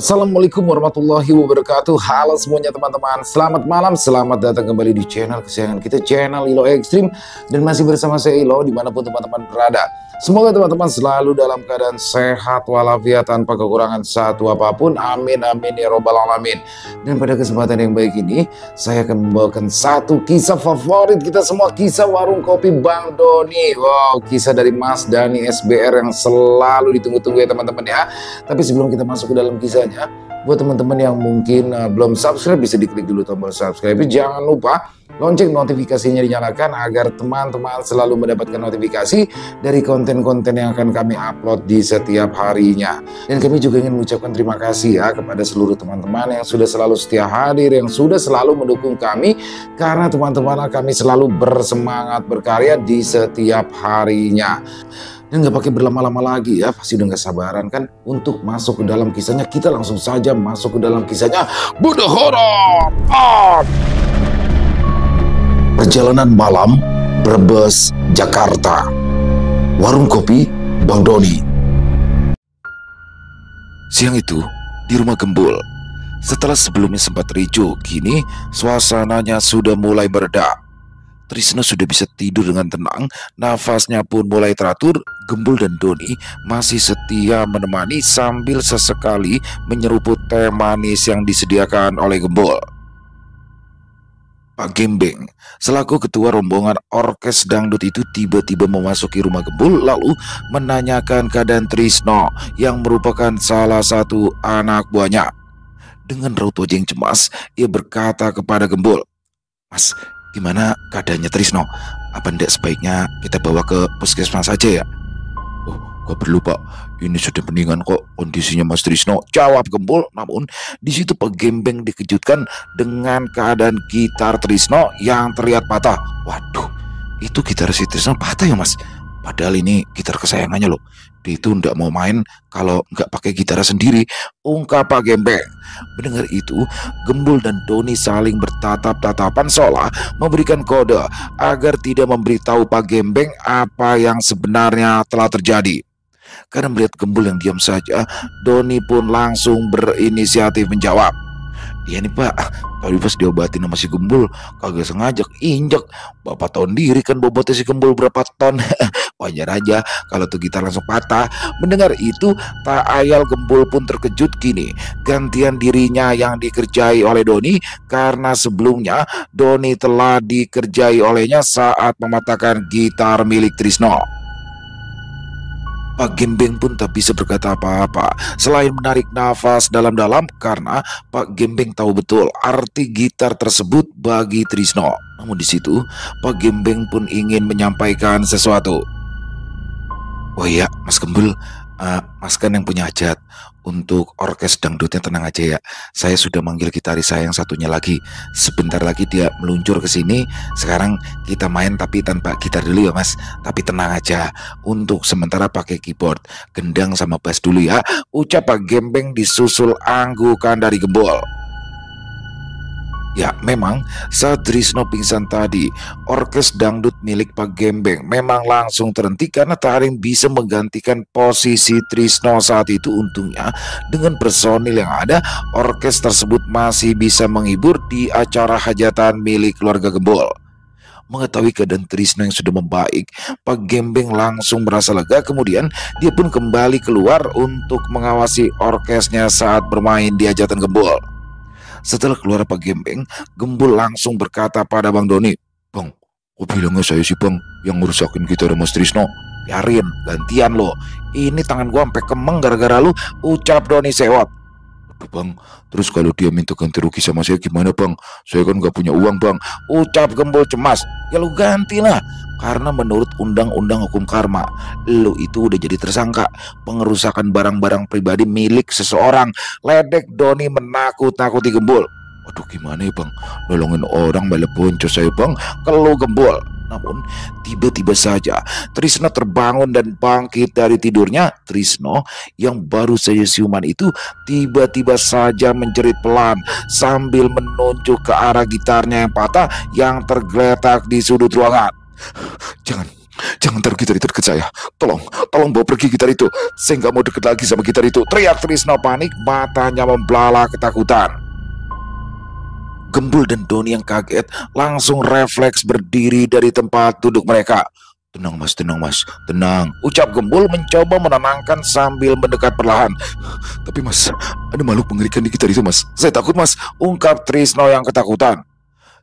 Assalamualaikum warahmatullahi wabarakatuh. Halo semuanya teman-teman, selamat malam, selamat datang kembali di channel kesayangan kita, channel Ilo Extreme. Dan masih bersama saya Ilo dimanapun teman-teman berada. Semoga teman-teman selalu dalam keadaan sehat walafiat tanpa kekurangan satu apapun. Amin amin ya robbal alamin. Dan pada kesempatan yang baik ini saya akan membawakan satu kisah favorit kita semua, kisah warung kopi Bang Doni. Wow, kisah dari Mas Dani SBR yang selalu ditunggu-tunggu ya teman-teman ya. Tapi sebelum kita masuk ke dalam kisahnya, buat teman-teman yang mungkin belum subscribe, bisa diklik dulu tombol subscribe. Jangan lupa lonceng notifikasinya dinyalakan agar teman-teman selalu mendapatkan notifikasi dari konten-konten yang akan kami upload di setiap harinya. Dan kami juga ingin mengucapkan terima kasih ya kepada seluruh teman-teman yang sudah selalu setia hadir, yang sudah selalu mendukung kami, karena teman-teman kami selalu bersemangat berkarya di setiap harinya. Dan nggak pakai berlama-lama lagi ya, pasti udah nggak sabaran kan untuk masuk ke dalam kisahnya. Kita langsung saja masuk ke dalam kisahnya. Buddha Horor. Perjalanan malam Brebes, Jakarta. Warung kopi Bang Doni. Siang itu di rumah Gembul. Setelah sebelumnya sempat ricuh, kini suasananya sudah mulai bereda. Trisno sudah bisa tidur dengan tenang, nafasnya pun mulai teratur. Gembul dan Doni masih setia menemani sambil sesekali menyeruput teh manis yang disediakan oleh Gembul. Pak Gembeng, selaku ketua rombongan orkes dangdut itu tiba-tiba memasuki rumah Gembul lalu menanyakan keadaan Trisno yang merupakan salah satu anak buahnya. Dengan raut wajah yang cemas, ia berkata kepada Gembul, "Mas, gimana keadaannya Trisno? Apa ndak sebaiknya kita bawa ke puskesmas saja ya?" "Oh, gak perlu Pak, ini sudah mendingan kok kondisinya Mas Trisno," jawab Gembul. Namun di situ Pak Gembeng dikejutkan dengan keadaan gitar Trisno yang terlihat patah. Waduh, itu gitar si Trisno patah ya Mas? Padahal ini gitar kesayangannya loh. Dia itu ndak mau main kalau nggak pakai gitar sendiri, ungkap Pak Gembeng. Mendengar itu, Gembul dan Doni saling bertatap-tatapan seolah memberikan kode agar tidak memberitahu Pak Gembeng apa yang sebenarnya telah terjadi. Karena melihat Gembul yang diam saja, Doni pun langsung berinisiatif menjawab. "Iya nih Pak, tadi pas diobatin sama si Gembul kagak sengaja injek. Bapak tahu diri kan bobotnya si Gembul berapa ton." Wajar aja kalau tuh gitar langsung patah. Mendengar itu, tak ayal Gembul pun terkejut. Kini gantian dirinya yang dikerjai oleh Doni, karena sebelumnya Doni telah dikerjai olehnya saat mematahkan gitar milik Trisno. Pak Gembeng pun tak bisa berkata apa-apa selain menarik nafas dalam-dalam, karena Pak Gembeng tahu betul arti gitar tersebut bagi Trisno. Namun di situ Pak Gembeng pun ingin menyampaikan sesuatu. "Oh iya Mas Gembul, Mas kan yang punya hajat. Untuk orkes dangdutnya tenang aja ya. Saya sudah manggil gitaris saya yang satunya lagi. Sebentar lagi dia meluncur ke sini. Sekarang kita main tapi tanpa gitar dulu ya Mas. Tapi tenang aja. Untuk sementara pakai keyboard, gendang sama bass dulu ya," ucap Pak Gembeng disusul anggukan dari Gembul. Ya, memang saat Trisno pingsan tadi, orkes dangdut milik Pak Gembeng memang langsung terhenti karena tak ada yang bisa menggantikan posisi Trisno saat itu. Untungnya dengan personil yang ada, orkes tersebut masih bisa menghibur di acara hajatan milik keluarga Gembul. Mengetahui keadaan Trisno yang sudah membaik, Pak Gembeng langsung merasa lega. Kemudian dia pun kembali keluar untuk mengawasi orkesnya saat bermain di hajatan Gembul. Setelah keluar Pak Gembeng, Gembul langsung berkata pada Bang Doni, "Bang, kok bilangnya saya sih Bang yang ngerusakin gitar Mas Trisno? Biarin, gantian lo. Ini tangan gua sampai kemeng gara-gara lu," ucap Doni sewot. "Aduh Bang, terus kalau dia minta ganti rugi sama saya gimana Bang? Saya kan gak punya uang Bang," ucap Gembul cemas. "Ya lu gantilah. Karena menurut undang-undang hukum karma, lu itu udah jadi tersangka pengerusakan barang-barang pribadi milik seseorang," ledek Doni menakut-nakuti Gembul. "Waduh gimana ya Bang, nolongin orang malah boncos saya Bang," keluh Gembul. Namun tiba-tiba saja Trisno terbangun dan bangkit dari tidurnya. Trisno yang baru saja siuman itu tiba-tiba saja menjerit pelan sambil menunjuk ke arah gitarnya yang patah yang tergeletak di sudut ruangan. Jangan taruh gitar itu dekat saya. Tolong, tolong bawa pergi gitar itu. Saya nggak mau deket lagi sama gitar itu. Teriak Trisno panik, matanya membelalak ketakutan. Gembul dan Doni yang kaget langsung refleks berdiri dari tempat duduk mereka. Tenang mas, tenang. Ucap Gembul mencoba menenangkan sambil mendekat perlahan. Tapi mas, ada makhluk mengerikan di gitar itu mas. Saya takut mas, ungkap Trisno yang ketakutan.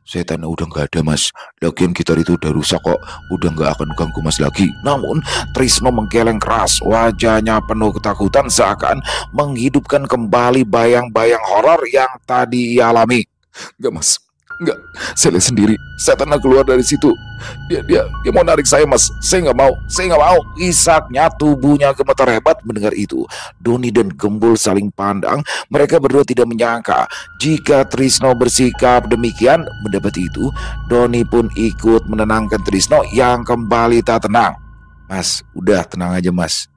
Setan udah nggak ada mas. Lagian gitar itu udah rusak kok. Udah nggak akan ganggu mas lagi. Namun Trisno menggeleng keras. Wajahnya penuh ketakutan seakan menghidupkan kembali bayang-bayang horor yang tadi ia alami. Enggak mas, enggak. Saya lihat sendiri. Setan keluar dari situ. Dia mau narik saya mas. Saya nggak mau. Isaknya tubuhnya gemetar hebat mendengar itu. Doni dan Gembul saling pandang. Mereka berdua tidak menyangka jika Trisno bersikap demikian. Mendapat itu, Doni pun ikut menenangkan Trisno yang kembali tak tenang. Mas, udah tenang aja mas.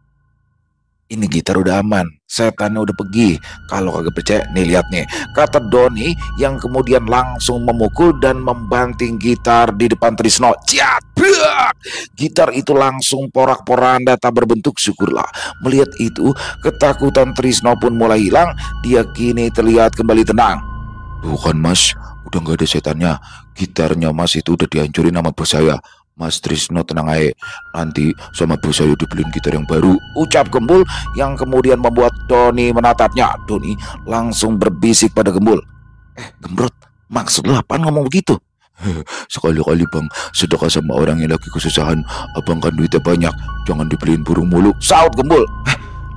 Ini gitar udah aman, setannya udah pergi. Kalau kagak percaya, nih lihat nih, kata Doni yang kemudian langsung memukul dan membanting gitar di depan Trisno. Ciat! Gitar itu langsung porak-poranda tak berbentuk. Syukurlah. Melihat itu, ketakutan Trisno pun mulai hilang. Dia kini terlihat kembali tenang. Bukan mas, udah nggak ada setannya. Gitarnya mas itu udah dihancurin sama bos saya. Mas Trisno tenang aja, nanti sama bos saya dibeliin gitar yang baru, ucap Gembul yang kemudian membuat Doni menatapnya. Doni langsung berbisik pada Gembul. Gembrot, maksud lu apaan ngomong begitu? Sekali-kali bang, sedekah sama orang yang lagi kesusahan. Abang kan duitnya banyak, jangan dibeliin burung mulu, saut Gembul.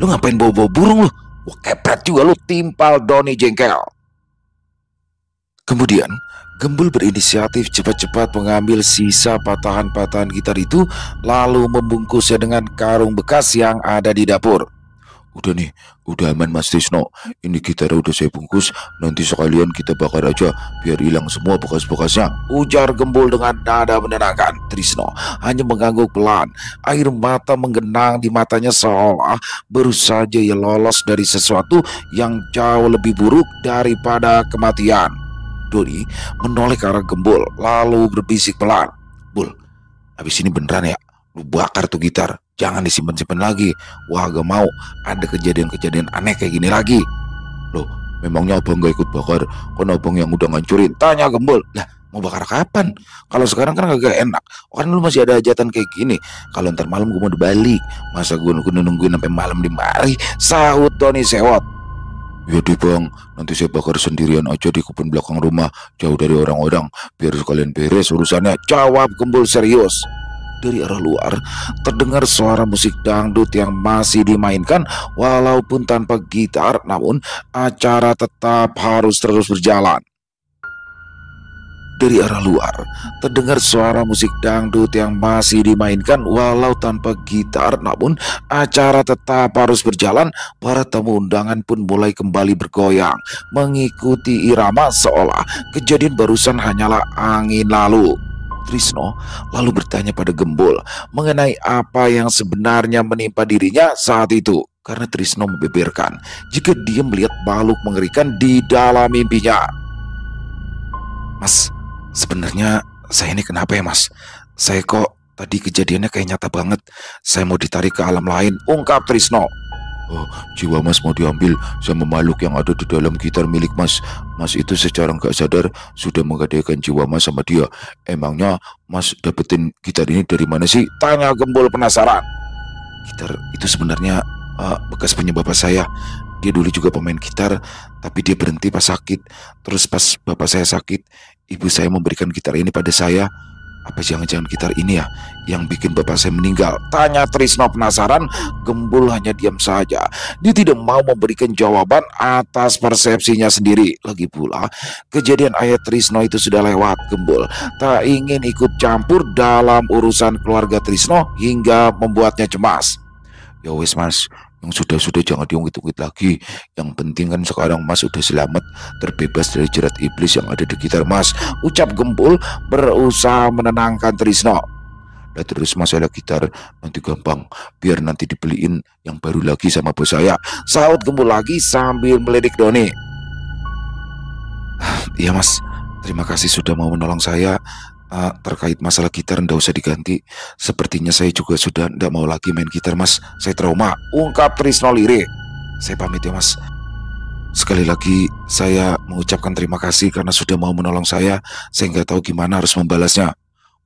Lu ngapain bawa-bawa burung lu? Wah kepret juga lu, timpal Doni jengkel. Kemudian Gembul berinisiatif cepat-cepat mengambil sisa patahan-patahan gitar itu, lalu membungkusnya dengan karung bekas yang ada di dapur. Udah nih, udah aman mas Trisno. Ini gitar udah saya bungkus, nanti sekalian kita bakar aja biar hilang semua bekas-bekasnya, ujar Gembul dengan nada menenangkan. Trisno hanya mengangguk pelan. Air mata menggenang di matanya seolah baru saja ia lolos dari sesuatu yang jauh lebih buruk daripada kematian. Doni menoleh ke arah Gembul lalu berbisik pelan. Bul, habis ini beneran ya, lu bakar tuh gitar, jangan disimpan-simpan lagi. Wah gak mau ada kejadian-kejadian aneh kayak gini lagi. Loh, memangnya abang gak ikut bakar? Kan abang yang udah ngancurin, tanya Gembul. Lah, mau bakar kapan? Kalau sekarang kan agak enak, kan lu masih ada hajatan kayak gini. Kalau ntar malam gue mau dibalik, masa gue nungguin sampai malam di mari, sahut Doni sewot. Ya deh bang, nanti saya bakar sendirian aja di kebun belakang rumah, jauh dari orang-orang, biar sekalian beres urusannya, jawab Gembul serius. Dari arah luar terdengar suara musik dangdut yang masih dimainkan walaupun tanpa gitar, namun acara tetap harus terus berjalan. Dari arah luar terdengar suara musik dangdut yang masih dimainkan walau tanpa gitar, namun acara tetap harus berjalan. Para tamu undangan pun mulai kembali bergoyang mengikuti irama seolah kejadian barusan hanyalah angin lalu. Trisno lalu bertanya pada Gembul mengenai apa yang sebenarnya menimpa dirinya saat itu, karena Trisno membeberkan jika dia melihat makhluk mengerikan di dalam mimpinya. Mas, sebenarnya saya ini kenapa ya mas? Saya kok tadi kejadiannya kayak nyata banget. Saya mau ditarik ke alam lain, ungkap Trisno. Oh, jiwa mas mau diambil sama makhluk yang ada di dalam gitar milik mas. Mas itu secara nggak sadar sudah menggadaikan jiwa mas sama dia. Emangnya mas dapetin gitar ini dari mana sih? Tanya Gembul penasaran. Gitar itu sebenarnya bekas punya bapak saya. Dia dulu juga pemain gitar, tapi dia berhenti pas sakit. Terus pas bapak saya sakit, ibu saya memberikan gitar ini pada saya. Apa jangan-jangan gitar ini ya yang bikin bapak saya meninggal? Tanya Trisno penasaran. Gembul hanya diam saja. Dia tidak mau memberikan jawaban atas persepsinya sendiri. Lagi pula kejadian ayah Trisno itu sudah lewat. Gembul tak ingin ikut campur dalam urusan keluarga Trisno hingga membuatnya cemas. Ya wes mas, yang sudah-sudah jangan diungkit-ungkit lagi. Yang penting kan sekarang mas sudah selamat, terbebas dari jerat iblis yang ada di gitar mas, ucap Gembul berusaha menenangkan Trisno. Nah terus masalah gitar nanti gampang, biar nanti dibeliin yang baru lagi sama bos saya, saut Gembul lagi sambil melirik Doni. Iya mas, terima kasih sudah mau menolong saya. Terkait masalah gitar ndak usah diganti. Sepertinya saya juga sudah ndak mau lagi main gitar, Mas. Saya trauma, ungkap Trisno lirih. Saya pamit ya, Mas. Sekali lagi saya mengucapkan terima kasih karena sudah mau menolong saya. Saya nggak tahu gimana harus membalasnya.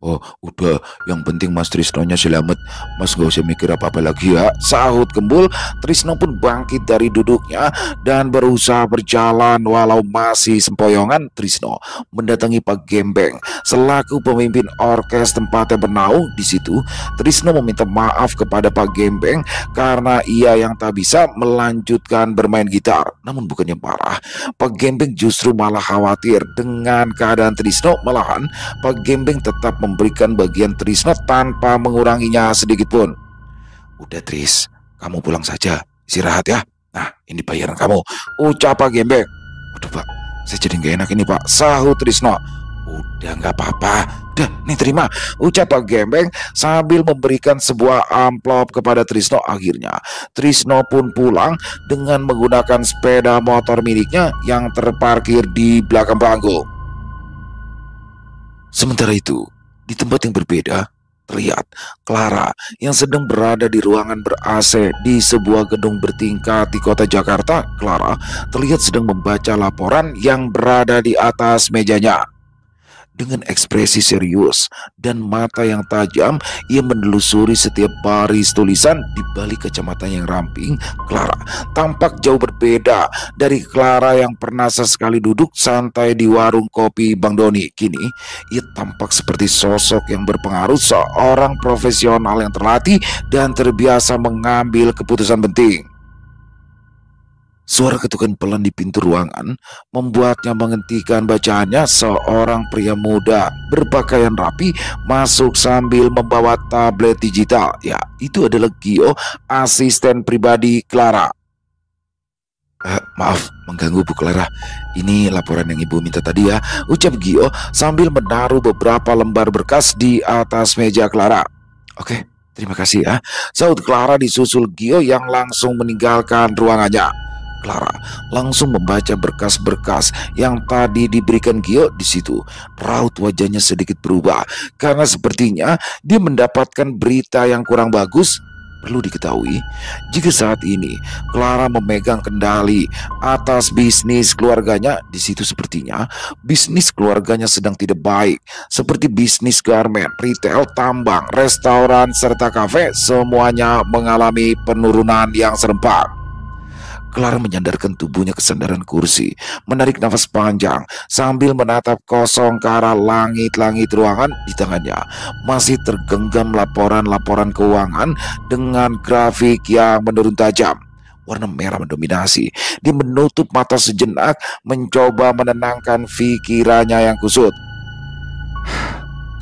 Oh, udah. Yang penting Mas Trisnonya selamat. Mas gak usah mikir apa-apa lagi ya, sahut Gembul. Trisno pun bangkit dari duduknya dan berusaha berjalan. Walau masih sempoyongan, Trisno mendatangi Pak Gembeng selaku pemimpin orkes tempatnya bernaung. Di situ, Trisno meminta maaf kepada Pak Gembeng karena ia yang tak bisa melanjutkan bermain gitar. Namun bukannya marah, Pak Gembeng justru malah khawatir dengan keadaan Trisno. Malahan Pak Gembeng tetap memberikan bagian Trisno tanpa menguranginya sedikit pun. Udah Tris, kamu pulang saja, istirahat ya. Nah, ini bayaran kamu, ucap Pak Gembeng. Waduh Pak, saya jadi gak enak ini Pak, sahut Trisno. Udah gak apa-apa, udah nih terima, ucap Pak Gembeng sambil memberikan sebuah amplop kepada Trisno. Akhirnya Trisno pun pulang dengan menggunakan sepeda motor miliknya yang terparkir di belakang panggung. Sementara itu, di tempat yang berbeda, terlihat Clara yang sedang berada di ruangan ber-AC di sebuah gedung bertingkat di kota Jakarta. Clara terlihat sedang membaca laporan yang berada di atas mejanya. Dengan ekspresi serius dan mata yang tajam, ia menelusuri setiap baris tulisan di balik kacamata yang ramping. Clara tampak jauh berbeda dari Clara yang pernah sesekali duduk santai di warung kopi Bang Doni. Kini, ia tampak seperti sosok yang berpengaruh, seorang profesional yang terlatih dan terbiasa mengambil keputusan penting. Suara ketukan pelan di pintu ruangan membuatnya menghentikan bacaannya. Seorang pria muda berpakaian rapi masuk sambil membawa tablet digital. Ya, itu adalah Gio, asisten pribadi Clara. Maaf mengganggu Bu Clara. Ini laporan yang Ibu minta tadi ya, ucap Gio sambil menaruh beberapa lembar berkas di atas meja Clara. Oke, terima kasih ya, sahut Clara disusul Gio yang langsung meninggalkan ruangannya. Clara langsung membaca berkas-berkas yang tadi diberikan Gio. Di situ raut wajahnya sedikit berubah karena sepertinya dia mendapatkan berita yang kurang bagus. Perlu diketahui, jika saat ini Clara memegang kendali atas bisnis keluarganya, di situ sepertinya bisnis keluarganya sedang tidak baik, seperti bisnis garmen, retail, tambang, restoran, serta kafe, semuanya mengalami penurunan yang serempak. Clara menyandarkan tubuhnya ke sandaran kursi, menarik nafas panjang sambil menatap kosong ke arah langit-langit ruangan. Di tangannya masih tergenggam laporan-laporan keuangan dengan grafik yang menurun tajam. Warna merah mendominasi. Dia menutup mata sejenak, mencoba menenangkan pikirannya yang kusut.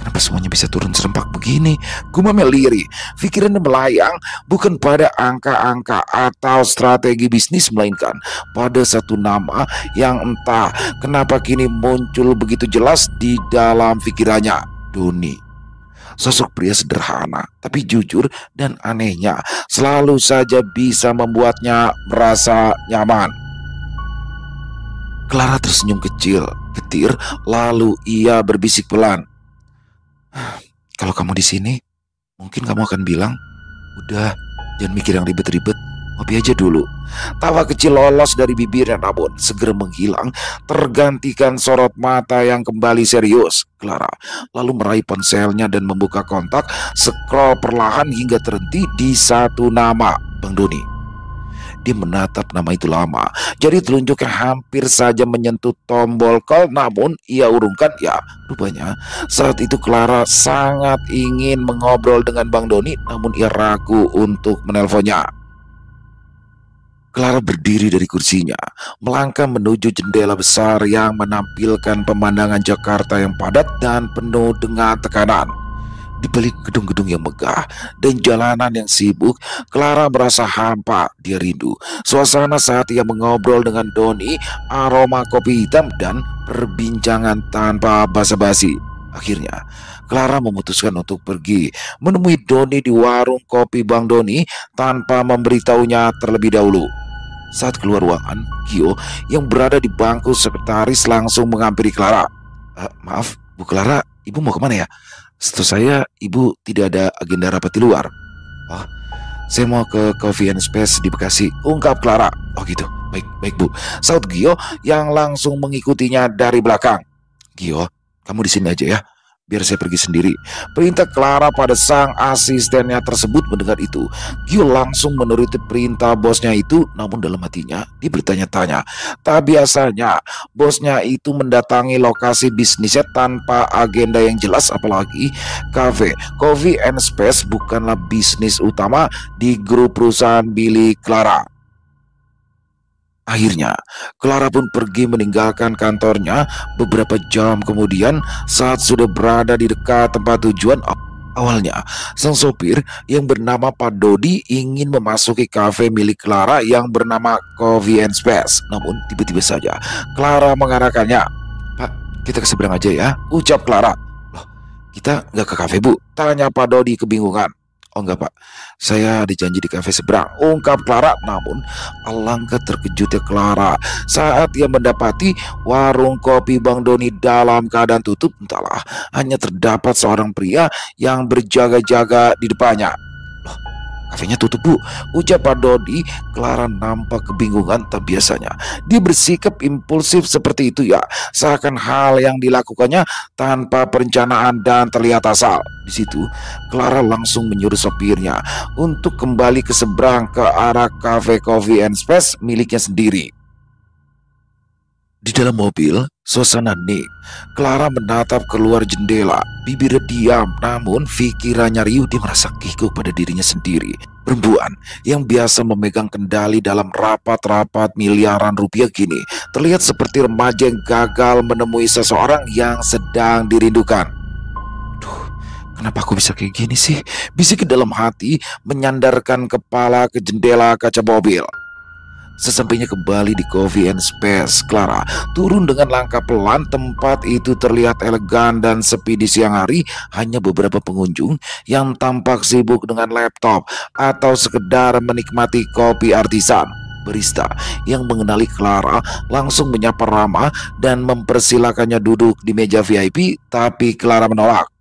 Kenapa semuanya bisa turun serempak begini? Gumamnya lirih. Pikirannya melayang bukan pada angka-angka atau strategi bisnis, melainkan pada satu nama yang entah kenapa kini muncul begitu jelas di dalam pikirannya. Doni. Sosok pria sederhana tapi jujur, dan anehnya selalu saja bisa membuatnya merasa nyaman. Clara tersenyum kecil, getir, lalu ia berbisik pelan. Kalau kamu di sini, mungkin kamu akan bilang, udah, jangan mikir yang ribet-ribet, ngopi aja dulu. Tawa kecil lolos dari bibirnya namun segera menghilang, tergantikan sorot mata yang kembali serius. Clara lalu meraih ponselnya dan membuka kontak, scroll perlahan hingga terhenti di satu nama, Bang Doni. Dia menatap nama itu lama, jadi telunjuknya hampir saja menyentuh tombol call, namun ia urungkan. Ya, rupanya saat itu Clara sangat ingin mengobrol dengan Bang Doni, namun ia ragu untuk menelponnya. Clara berdiri dari kursinya, melangkah menuju jendela besar yang menampilkan pemandangan Jakarta yang padat dan penuh dengan tekanan. Di balik gedung-gedung yang megah dan jalanan yang sibuk, Clara merasa hampa. Dia rindu suasana saat ia mengobrol dengan Doni, aroma kopi hitam, dan perbincangan tanpa basa-basi. Akhirnya, Clara memutuskan untuk pergi menemui Doni di warung kopi Bang Doni tanpa memberitahunya terlebih dahulu. Saat keluar ruangan, Gio yang berada di bangku sekretaris langsung menghampiri Clara. Maaf, Bu Clara, Ibu mau kemana ya? Setahu saya ibu tidak ada agenda rapat di luar. Oh, saya mau ke Coffee and Space di Bekasi, ungkap Clara. Oh gitu, baik, baik bu, saut Gio yang langsung mengikutinya dari belakang. Gio, kamu di sini aja ya, biar saya pergi sendiri, perintah Clara pada sang asistennya tersebut. Mendengar itu, Gio langsung menuruti perintah bosnya itu. Namun dalam hatinya dia bertanya-tanya, tak biasanya bosnya itu mendatangi lokasi bisnisnya tanpa agenda yang jelas. Apalagi cafe, coffee and space bukanlah bisnis utama di grup perusahaan milik Clara. Akhirnya, Clara pun pergi meninggalkan kantornya. Beberapa jam kemudian, saat sudah berada di dekat tempat tujuan, awalnya sang sopir yang bernama Pak Dodi ingin memasuki kafe milik Clara yang bernama Coffee and Space. Namun tiba-tiba saja Clara mengarahkannya. "Pak, kita ke seberang aja ya," ucap Clara. "Loh, kita nggak ke kafe bu?" tanya Pak Dodi kebingungan. "Oh enggak pak, saya ada janji di kafe seberang," ungkap Clara. Namun alangkah terkejutnya Clara saat ia mendapati warung kopi Bang Doni dalam keadaan tutup. Entahlah, hanya terdapat seorang pria yang berjaga-jaga di depannya. "Loh, kafenya tutup bu," ucap Pak Dodi. Clara nampak kebingungan. Tak biasanya dia bersikap impulsif seperti itu ya, seakan hal yang dilakukannya tanpa perencanaan dan terlihat asal. Di situ Clara langsung menyuruh sopirnya untuk kembali ke seberang ke arah cafe Coffee and Space miliknya sendiri. Di dalam mobil, suasana hening. Clara menatap keluar jendela, bibirnya diam, namun pikirannya riuh. Dia merasa kikuk pada dirinya sendiri. Perempuan yang biasa memegang kendali dalam rapat-rapat miliaran rupiah kini terlihat seperti remaja yang gagal menemui seseorang yang sedang dirindukan. "Duh, kenapa aku bisa kayak gini sih?" bisik ke dalam hati, menyandarkan kepala ke jendela kaca mobil. Sesampainya kembali di Coffee and Space, Clara turun dengan langkah pelan. Tempat itu terlihat elegan dan sepi di siang hari. Hanya beberapa pengunjung yang tampak sibuk dengan laptop atau sekedar menikmati kopi artisan. Barista yang mengenali Clara langsung menyapa ramah dan mempersilakannya duduk di meja VIP, tapi Clara menolak.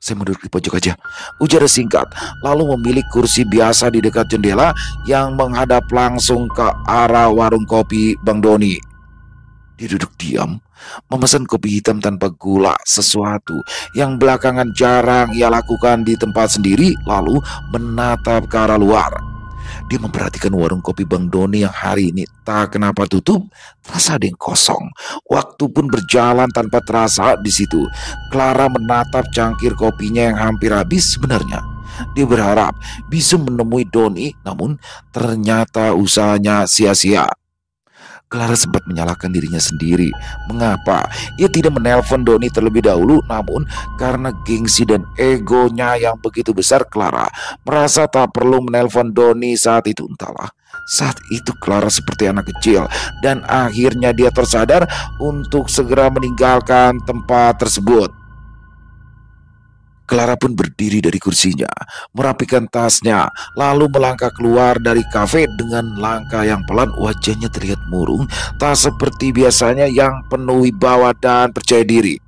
"Saya mau duduk di pojok aja," ujar singkat, lalu memilih kursi biasa di dekat jendela yang menghadap langsung ke arah warung kopi Bang Doni. Dia duduk diam, memesan kopi hitam tanpa gula, sesuatu yang belakangan jarang ia lakukan di tempat sendiri, lalu menatap ke arah luar. Dia memperhatikan warung kopi Bang Doni yang hari ini tak kenapa tutup, terasa ada yang kosong. Waktu pun berjalan tanpa terasa di situ. Clara menatap cangkir kopinya yang hampir habis. Sebenarnya dia berharap bisa menemui Doni, namun ternyata usahanya sia-sia. Clara sempat menyalahkan dirinya sendiri. Mengapa ia tidak menelpon Doni terlebih dahulu? Namun karena gengsi dan egonya yang begitu besar, Clara merasa tak perlu menelpon Doni saat itu. Entahlah, saat itu Clara seperti anak kecil, dan akhirnya dia tersadar untuk segera meninggalkan tempat tersebut. Clara pun berdiri dari kursinya, merapikan tasnya, lalu melangkah keluar dari kafe dengan langkah yang pelan. Wajahnya terlihat murung, tak seperti biasanya yang penuh wibawa dan percaya diri.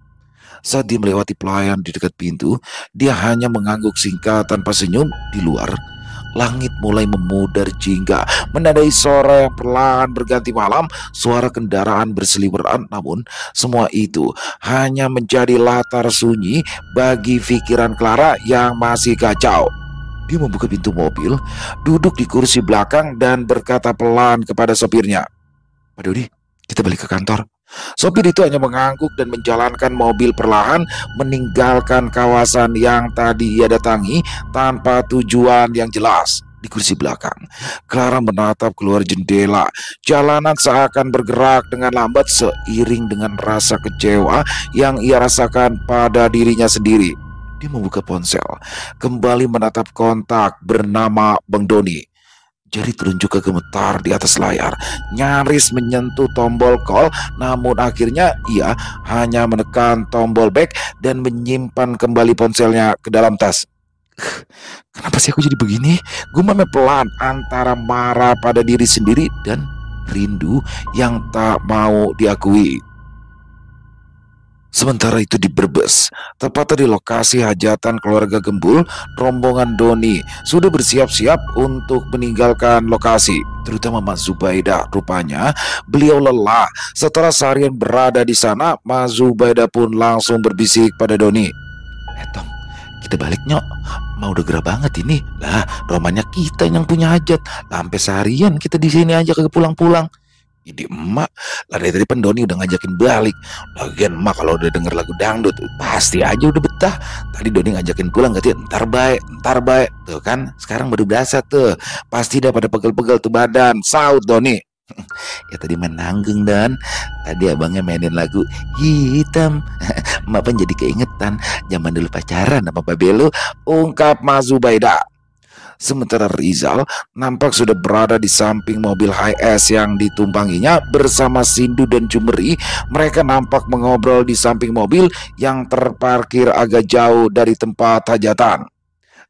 Saat dia melewati pelayan di dekat pintu, dia hanya mengangguk singkat tanpa senyum. Di luar, langit mulai memudar jingga, menandai sore yang perlahan berganti malam. Suara kendaraan berseliweran, namun semua itu hanya menjadi latar sunyi bagi pikiran Clara yang masih kacau. Dia membuka pintu mobil, duduk di kursi belakang dan berkata pelan kepada sopirnya, "Pak Dodi, kita balik ke kantor." Sopir itu hanya mengangguk dan menjalankan mobil perlahan, meninggalkan kawasan yang tadi ia datangi tanpa tujuan yang jelas. Di kursi belakang, Clara menatap keluar jendela. Jalanan seakan bergerak dengan lambat seiring dengan rasa kecewa yang ia rasakan pada dirinya sendiri. Dia membuka ponsel, kembali menatap kontak bernama Bang Doni. Jari telunjuknya gemetar di atas layar, nyaris menyentuh tombol call. Namun akhirnya ia hanya menekan tombol back dan menyimpan kembali ponselnya ke dalam tas. Kenapa sih aku jadi begini? Gumamnya pelan antara marah pada diri sendiri dan rindu yang tak mau diakui. Sementara itu di Brebes, tepatnya di lokasi hajatan keluarga Gembul, rombongan Doni sudah bersiap-siap untuk meninggalkan lokasi, terutama Mas Zubaida. Rupanya beliau lelah setelah seharian berada di sana. Mas Zubaida pun langsung berbisik pada Doni. Tom, kita balik nyok. Mau udah gerah banget ini. Lah, romanya kita yang punya hajat. Sampai seharian kita di sini aja kagak pulang-pulang. Ide emak, lah dari tadi Doni udah ngajakin balik. Lagian emak kalau udah denger lagu dangdut pasti aja udah betah. Tadi Doni ngajakin pulang katanya ntar baik. Tuh kan, sekarang baru berasa tuh. Pasti dah pada pegel-pegel tuh badan. Saut Doni. Ya tadi main nanggung dan tadi abangnya mainin lagu hitam. Emak pun jadi keingetan zaman dulu pacaran sama Babelo, ungkap Mas Zubaida. Sementara Rizal nampak sudah berada di samping mobil HS yang ditumpanginya bersama Sindu dan Jumeri. Mereka nampak mengobrol di samping mobil yang terparkir agak jauh dari tempat hajatan.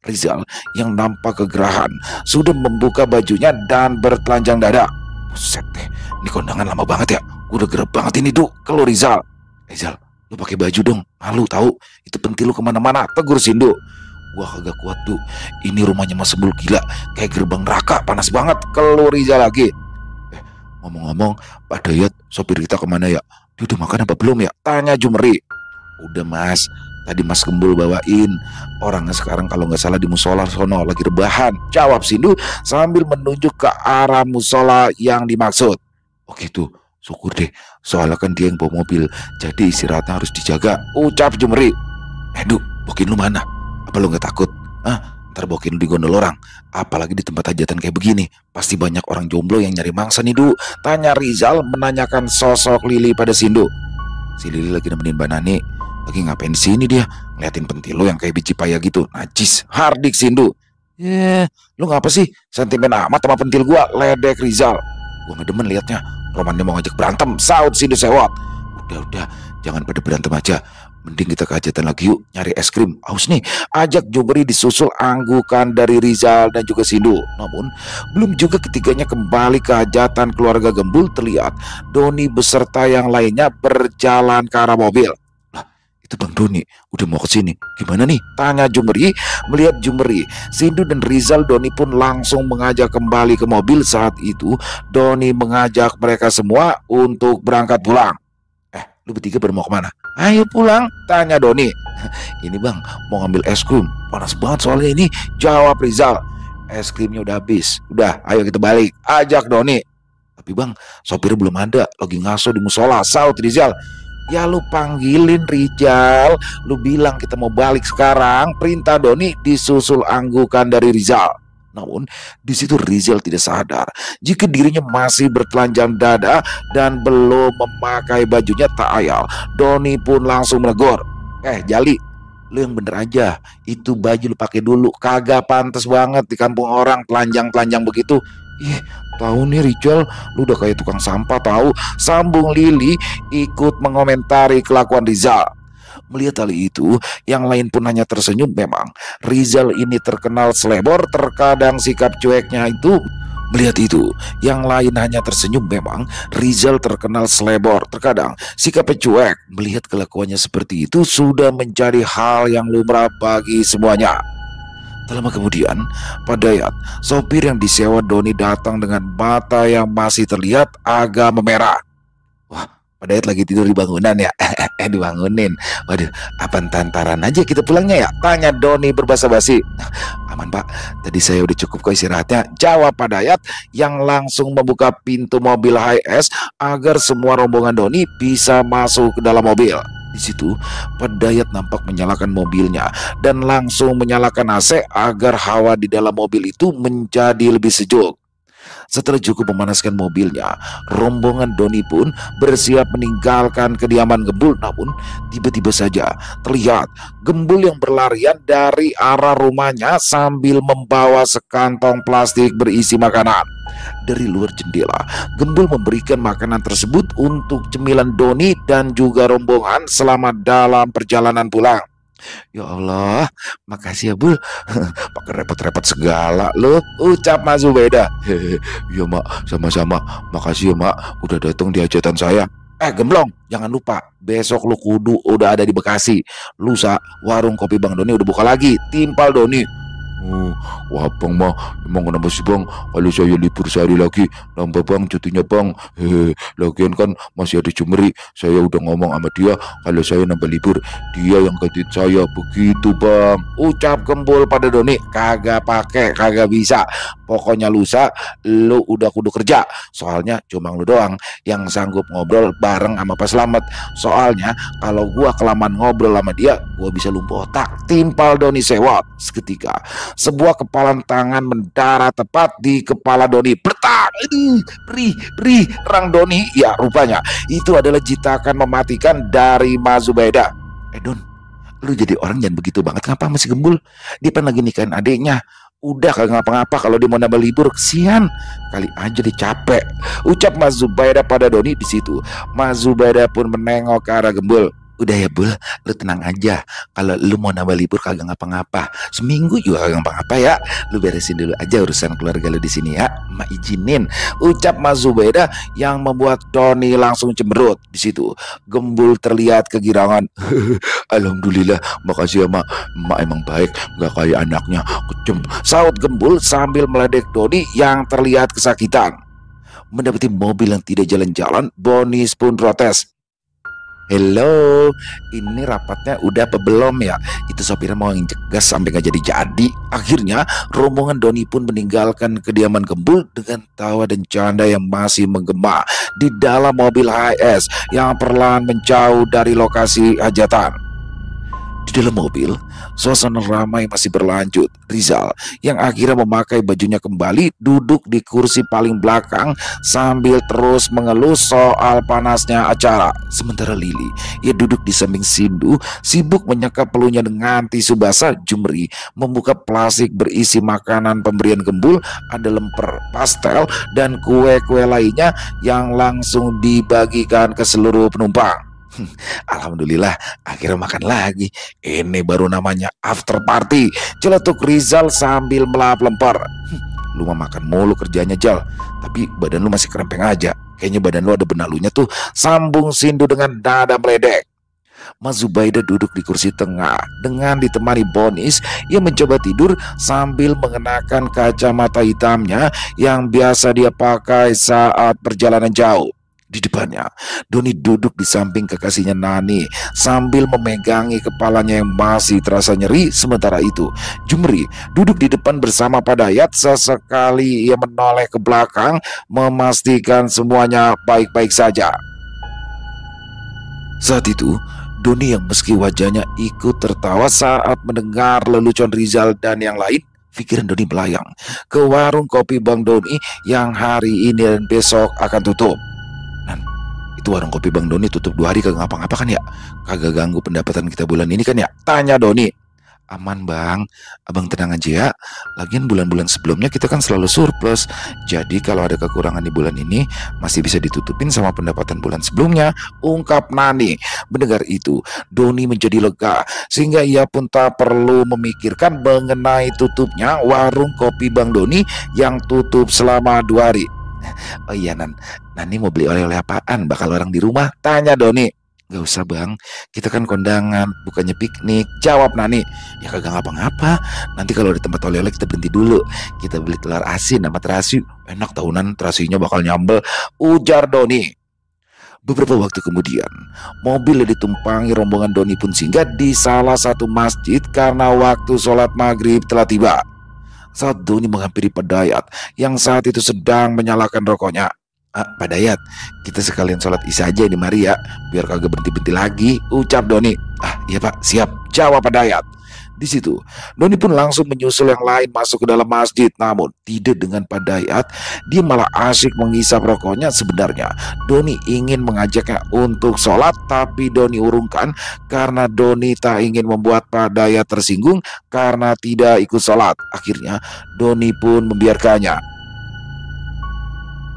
Rizal yang nampak kegerahan sudah membuka bajunya dan bertelanjang dada. Buset deh, ini kondangan lama banget ya. Udah gerah banget ini tuh kalau Rizal. Rizal, lu pakai baju dong, malu tahu. Itu pentil lu kemana-mana, tegur Sindu. Gua kagak kuat tuh. Ini rumahnya Mas Sebul gila, kayak gerbang neraka, panas banget. Keluar Rizal lagi. Ngomong-ngomong, Pak Dayat, sopir kita kemana ya? Dia udah makan apa belum ya? Tanya Jumeri. Udah Mas, tadi Mas Gembul bawain. Orangnya sekarang kalau nggak salah di musola sono lagi rebahan, jawab Sindu sambil menunjuk ke arah musola yang dimaksud. Oke tuh, syukur deh. Soalnya kan dia yang bawa mobil, jadi istirahatnya harus dijaga, ucap Jumeri. Bokin lu mana? Apa lu gak takut? Ntar bokin lu di gondol orang. Apalagi di tempat hajatan kayak begini. Pasti banyak orang jomblo yang nyari mangsa nih, Du. Tanya Rizal menanyakan sosok Lili pada Sindu. Si Lili lagi nemenin Mbak Nani. Lagi ngapain di sini dia? Ngeliatin pentil lu yang kayak biji paya gitu. Najis, hardik Sindu. Lu ngapa sih? Sentimen amat sama pentil gua, ledek Rizal. Gua gak demen liatnya. Romannya mau ngajak berantem, saut Sindu sewot. Udah, jangan pada berantem aja. Mending kita ke hajatan lagi yuk, nyari es krim. Haus nih, ajak Jumeri disusul anggukan dari Rizal dan juga Sindu. Namun, belum juga ketiganya kembali ke hajatan keluarga Gembul, terlihat Doni beserta yang lainnya berjalan ke arah mobil. Lah, itu Bang Doni, udah mau ke sini. Gimana nih? Tanya Jumeri. Melihat Jumeri, Sindu dan Rizal, Doni pun langsung mengajak kembali ke mobil. Saat itu, Doni mengajak mereka semua untuk berangkat pulang. Lu bertiga baru mau kemana? Ayo pulang, tanya Doni. Ini bang, mau ngambil es krim. Panas banget soalnya ini, jawab Rizal. Es krimnya udah habis. Udah, ayo kita balik, ajak Doni. Tapi bang, sopir belum ada, lagi ngaso di musola, saut Rizal. Ya lu panggilin Rizal, lu bilang kita mau balik sekarang. Perintah Doni disusul anggukan dari Rizal. Namun di situ Rizal tidak sadar jika dirinya masih bertelanjang dada dan belum memakai bajunya. Tak ayal, Doni pun langsung menegur. Jali, lu yang bener aja. Itu baju lu pakai dulu, kagak pantas banget di kampung orang telanjang-telanjang begitu. Tahu nih Rizal, lu udah kayak tukang sampah tahu. Sambung Lili ikut mengomentari kelakuan Rizal. Melihat hal itu, yang lain pun hanya tersenyum. Memang Rizal ini terkenal selebor, terkadang sikap cueknya itu. Melihat itu, yang lain hanya tersenyum. Memang Rizal terkenal selebor, terkadang sikapnya cuek. Melihat kelakuannya seperti itu sudah menjadi hal yang lumrah bagi semuanya. Tak lama kemudian, Pak Dayat, sopir yang disewa Doni, datang dengan mata yang masih terlihat agak memerah. Wah, Pak Dayat lagi tidur di bangunan ya? Dibangunin. Waduh, apa tantaran aja kita pulangnya ya? Tanya Doni berbahasa basi. Aman Pak, tadi saya udah cukup kok istirahatnya, jawab Pak Dayat yang langsung membuka pintu mobil HS agar semua rombongan Doni bisa masuk ke dalam mobil. Di situ, Pak Dayat nampak menyalakan mobilnya dan langsung menyalakan AC agar hawa di dalam mobil itu menjadi lebih sejuk. Setelah cukup memanaskan mobilnya, rombongan Doni pun bersiap meninggalkan kediaman Gembul. Namun tiba-tiba saja terlihat Gembul yang berlarian dari arah rumahnya sambil membawa sekantong plastik berisi makanan. Dari luar jendela, Gembul memberikan makanan tersebut untuk cemilan Doni dan juga rombongan selama dalam perjalanan pulang. Ya Allah, makasih ya Bul. Pakai repot-repot segala lo, ucap Mas Zubaida. Ya mak, sama-sama. Makasih ya mak, udah datang di hajatan saya. Gemblong, jangan lupa besok lu kudu udah ada di Bekasi. Lusa warung kopi Bang Doni udah buka lagi. Timpal Doni. Oh, wah bang mah emang kenapa sih bang, kalau saya libur sehari lagi nambah bang cutinya bang. Lagian kan masih ada Jumeri, saya udah ngomong sama dia kalau saya nambah libur dia yang gantiin saya begitu bang. Ucap Gembul pada Doni. Kagak pakai, kagak bisa. Pokoknya lusa lu udah kudu kerja. Soalnya cuma lu doang yang sanggup ngobrol bareng sama Pak Slamet. Soalnya kalau gua kelamaan ngobrol sama dia, gua bisa lumpuh otak. Timpal Doni sewot. Seketika sebuah kepalan tangan mendarat tepat di kepala Doni. Bertak, perih, rang Doni. Ya rupanya itu adalah jitakan mematikan dari Mas Zubaida. Don, lu jadi orang jangan begitu banget. Kenapa masih Gembul? Dia kan lagi nikahin adiknya. Udah kagak ngapa-ngapa kalau dia mau nambah libur. Kesian, kali aja dia capek. Ucap Mas Zubaida pada Doni. Di situ Mas Zubaida pun menengok ke arah Gembul. Udah ya Bul, lu tenang aja. Kalau lu mau nambah libur kagak ngapa-ngapa, seminggu juga kagak ngapa-ngapa ya. Lu beresin dulu aja urusan keluarga lu di sini ya. Mak izinin. Ucap Mas Zubaida yang membuat Doni langsung cemberut. Di situ Gembul terlihat kegirangan. Alhamdulillah, makasih ya mak. Mak emang baik, gak kayak anaknya. Kejem, saut Gembul sambil meledek Doni yang terlihat kesakitan. Mendapati mobil yang tidak jalan-jalan, Bonis pun protes. Hello, ini rapatnya udah apa belum ya? Itu sopirnya mau nginjek gas sampai gak jadi-jadi. Akhirnya rombongan Doni pun meninggalkan kediaman Gembul dengan tawa dan canda yang masih menggema di dalam mobil HS yang perlahan menjauh dari lokasi hajatan. Di dalam mobil, suasana ramai masih berlanjut. Rizal yang akhirnya memakai bajunya kembali duduk di kursi paling belakang sambil terus mengeluh soal panasnya acara. Sementara Lili, ia duduk di samping Sindu, sibuk menyekap pelunya dengan tisu basah. Jumri membuka plastik berisi makanan pemberian Gembul, ada lemper, pastel, dan kue-kue lainnya yang langsung dibagikan ke seluruh penumpang. Alhamdulillah akhirnya makan lagi. Ini baru namanya after party, celetuk Rizal sambil melap lempar. Lu mah makan mulu kerjanya Jal, tapi badan lu masih kerempeng aja. Kayaknya badan lu ada benalunya tuh, sambung Sindu dengan nada meledek. Mas Zubaida duduk di kursi tengah dengan ditemani Bonis yang mencoba tidur sambil mengenakan kacamata hitamnya yang biasa dia pakai saat perjalanan jauh. Di depannya, Doni duduk di samping kekasihnya Nani sambil memegangi kepalanya yang masih terasa nyeri. Sementara itu, Jumri duduk di depan bersama Pak Dayat. Sesekali ia menoleh ke belakang memastikan semuanya baik-baik saja. Saat itu, Doni yang meski wajahnya ikut tertawa saat mendengar lelucon Rizal dan yang lain, pikiran Doni melayang ke warung kopi Bang Doni yang hari ini dan besok akan tutup. Itu warung kopi Bang Doni tutup 2 hari kagak ngapa-ngapa kan ya? Kagak ganggu pendapatan kita bulan ini kan ya? Tanya Doni. Aman bang, abang tenang aja ya. Lagian bulan-bulan sebelumnya kita kan selalu surplus. Jadi kalau ada kekurangan di bulan ini masih bisa ditutupin sama pendapatan bulan sebelumnya, ungkap Nani. Mendengar itu, Doni menjadi lega sehingga ia pun tak perlu memikirkan mengenai tutupnya warung kopi Bang Doni yang tutup selama 2 hari. Oh iya Nani mau beli oleh-oleh apaan? Bakal orang di rumah? Tanya Doni. Gak usah bang, kita kan kondangan, bukannya piknik. Jawab Nani. Ya kagak ngapa-ngapa. Nanti kalau di tempat oleh-oleh kita berhenti dulu. Kita beli telur asin sama terasi. Enak tahunan, terasinya bakal nyambel, ujar Doni. Beberapa waktu kemudian, mobil yang ditumpangi rombongan Doni pun singgah di salah satu masjid karena waktu sholat maghrib telah tiba. Saat Doni menghampiri Pak Dayat yang saat itu sedang menyalakan rokoknya. Pak Dayat, kita sekalian sholat isya aja di mari ya, biar kagak berhenti-berhenti lagi, ucap Doni. Iya Pak, siap, jawab Pak Dayat. Di situ, Doni pun langsung menyusul yang lain masuk ke dalam masjid. Namun tidak dengan Pak Dayat, dia malah asyik menghisap rokoknya. Sebenarnya Doni ingin mengajaknya untuk sholat, tapi Doni urungkan karena Doni tak ingin membuat Pak Dayat tersinggung karena tidak ikut sholat. Akhirnya Doni pun membiarkannya.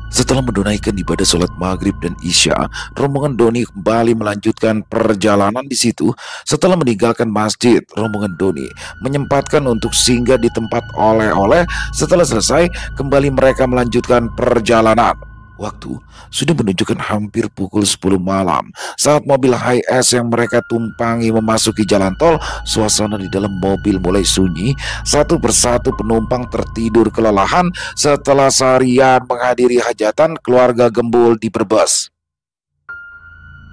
Setelah menunaikan ibadah sholat maghrib dan isya, rombongan Doni kembali melanjutkan perjalanan di situ. Setelah meninggalkan masjid, rombongan Doni menyempatkan untuk singgah di tempat oleh-oleh. Setelah selesai, kembali mereka melanjutkan perjalanan. Waktu sudah menunjukkan hampir pukul 10 malam. Saat mobil HiAce yang mereka tumpangi memasuki jalan tol, suasana di dalam mobil mulai sunyi. Satu persatu penumpang tertidur kelelahan setelah seharian menghadiri hajatan keluarga Gembul di Brebes.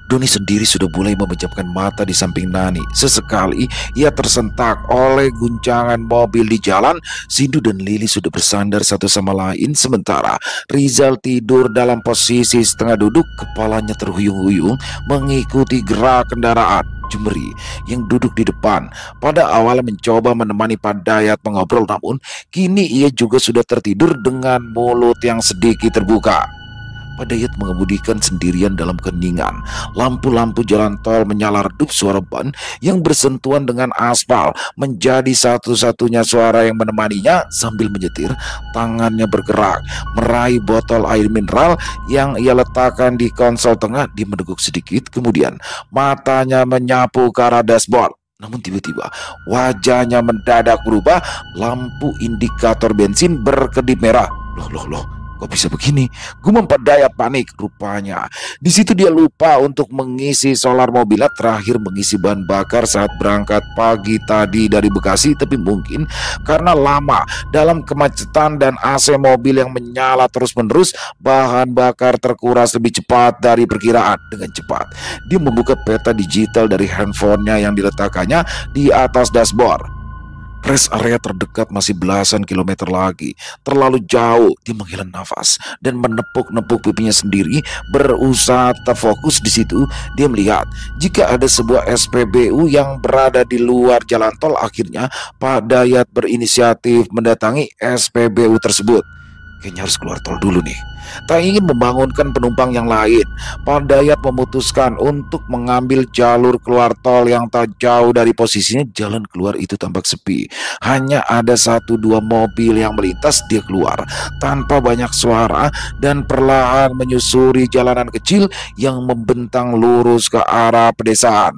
Doni sendiri sudah mulai memejamkan mata di samping Nani. Sesekali ia tersentak oleh guncangan mobil di jalan. Sindu dan Lili sudah bersandar satu sama lain, sementara Rizal tidur dalam posisi setengah duduk, kepalanya terhuyung-huyung mengikuti gerak kendaraan. Jumeri yang duduk di depan pada awalnya mencoba menemani Pak Dayat mengobrol, namun kini ia juga sudah tertidur dengan mulut yang sedikit terbuka. Pak Dayat mengemudikan sendirian dalam keningan. Lampu-lampu jalan tol menyala redup, suara ban yang bersentuhan dengan aspal menjadi satu-satunya suara yang menemaninya. Sambil menyetir, tangannya bergerak meraih botol air mineral yang ia letakkan di konsol tengah. Dia meneguk sedikit, kemudian matanya menyapu ke arah dashboard. Namun tiba-tiba wajahnya mendadak berubah. Lampu indikator bensin berkedip merah. Loh, kok bisa begini? Gumam Pak Dayat panik. Rupanya di situ dia lupa untuk mengisi solar mobilnya. Terakhir mengisi bahan bakar saat berangkat pagi tadi dari Bekasi, tapi mungkin karena lama dalam kemacetan dan AC mobil yang menyala terus-menerus, bahan bakar terkuras lebih cepat dari perkiraan. Dengan cepat dia membuka peta digital dari handphonenya yang diletakkannya di atas dashboard. Rest area terdekat masih belasan kilometer lagi. Terlalu jauh. Dia menghela nafas dan menepuk-nepuk pipinya sendiri, berusaha tetap fokus. Di situ dia melihat jika ada sebuah SPBU yang berada di luar jalan tol. Akhirnya Pak Dayat berinisiatif mendatangi SPBU tersebut. Kayaknya harus keluar tol dulu nih. Tak ingin membangunkan penumpang yang lain, Pak Dayat memutuskan untuk mengambil jalur keluar tol yang tak jauh dari posisinya. Jalan keluar itu tampak sepi. Hanya ada 1-2 mobil yang melintas. Dia keluar tanpa banyak suara dan perlahan menyusuri jalanan kecil yang membentang lurus ke arah pedesaan.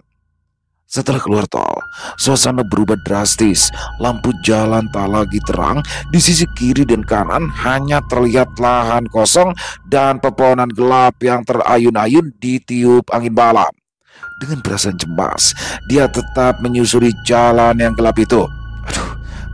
Setelah keluar tol, suasana berubah drastis. Lampu jalan tak lagi terang. Di sisi kiri dan kanan hanya terlihat lahan kosong dan pepohonan gelap yang terayun-ayun ditiup angin malam. Dengan perasaan cemas, dia tetap menyusuri jalan yang gelap itu. Aduh,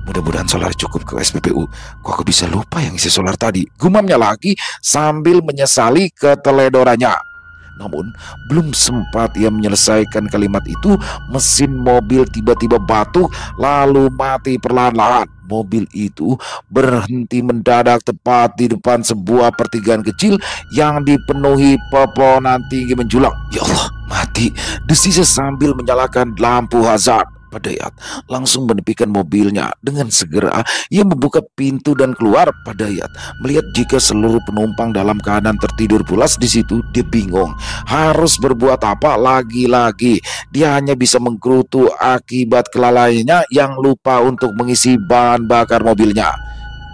mudah-mudahan solar cukup ke SPBU. Kok aku bisa lupa yang isi solar tadi? Gumamnya lagi sambil menyesali keteledorannya. Namun belum sempat ia menyelesaikan kalimat itu, mesin mobil tiba-tiba batuk lalu mati perlahan-lahan. Mobil itu berhenti mendadak tepat di depan sebuah pertigaan kecil yang dipenuhi pepohonan tinggi menjulang. Ya Allah, mati, desisnya sambil menyalakan lampu hazard. Pak Dayat langsung menepikan mobilnya. Dengan segera ia membuka pintu dan keluar. Pak Dayat melihat jika seluruh penumpang dalam keadaan tertidur pulas. Di situ dia bingung harus berbuat apa. Lagi-lagi dia hanya bisa menggerutu akibat kelalaiannya yang lupa untuk mengisi bahan bakar mobilnya.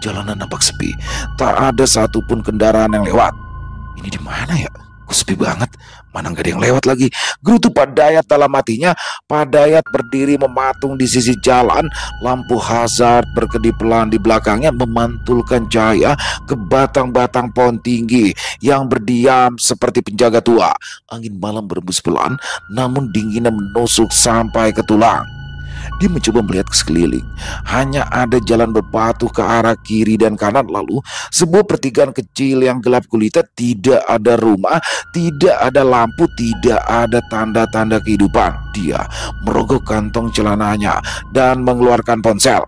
Jalanan nampak sepi, tak ada satupun kendaraan yang lewat. Ini di mana ya? Kok sepi banget? Mana nggak ada yang lewat lagi? Gerutu Pak Dayat dalam hatinya. Pak Dayat berdiri mematung di sisi jalan. Lampu hazard berkedip pelan di belakangnya memantulkan cahaya ke batang-batang pohon tinggi yang berdiam seperti penjaga tua. Angin malam berembus pelan, namun dinginnya menusuk sampai ke tulang. Dia mencoba melihat ke sekeliling. Hanya ada jalan berbatu ke arah kiri dan kanan. Lalu sebuah pertigaan kecil yang gelap gulita. Tidak ada rumah, tidak ada lampu, tidak ada tanda-tanda kehidupan. Dia merogoh kantong celananya dan mengeluarkan ponsel.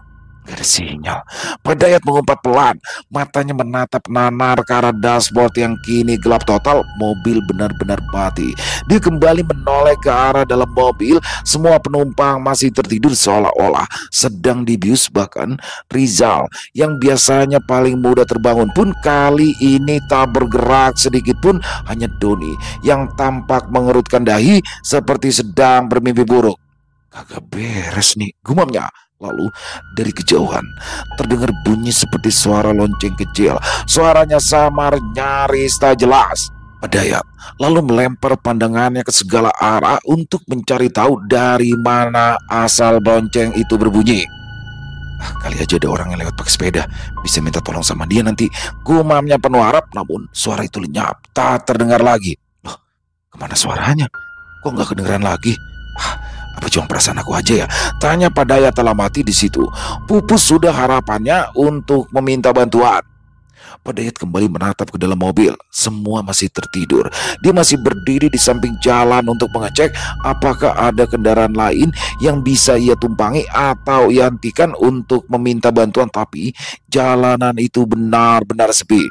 Gak ada sinyal. Pak Dayat mengumpat pelan. Matanya menatap nanar ke arah dashboard yang kini gelap total. Mobil benar-benar mati. Dia kembali menoleh ke arah dalam mobil. Semua penumpang masih tertidur seolah-olah sedang dibius. Bahkan Rizal yang biasanya paling mudah terbangun pun kali ini tak bergerak sedikit pun. Hanya Doni yang tampak mengerutkan dahi seperti sedang bermimpi buruk. Kagak beres nih, gumamnya. Lalu dari kejauhan terdengar bunyi seperti suara lonceng kecil. Suaranya samar, nyaris tak jelas. Pak Dayat lalu melempar pandangannya ke segala arah untuk mencari tahu dari mana asal lonceng itu berbunyi. Ah, kali aja ada orang yang lewat pakai sepeda, bisa minta tolong sama dia nanti. Gumamnya penuh harap, namun suara itu lenyap, tak terdengar lagi. Loh, kemana suaranya? Kok nggak kedengeran lagi? Ah, apa cuma perasaan aku aja ya? Tanya Padayat telah mati di situ. Pupus sudah harapannya untuk meminta bantuan. Padayat kembali menatap ke dalam mobil. Semua masih tertidur. Dia masih berdiri di samping jalan untuk mengecek apakah ada kendaraan lain yang bisa ia tumpangi atau ia hentikan untuk meminta bantuan. Tapi jalanan itu benar-benar sepi.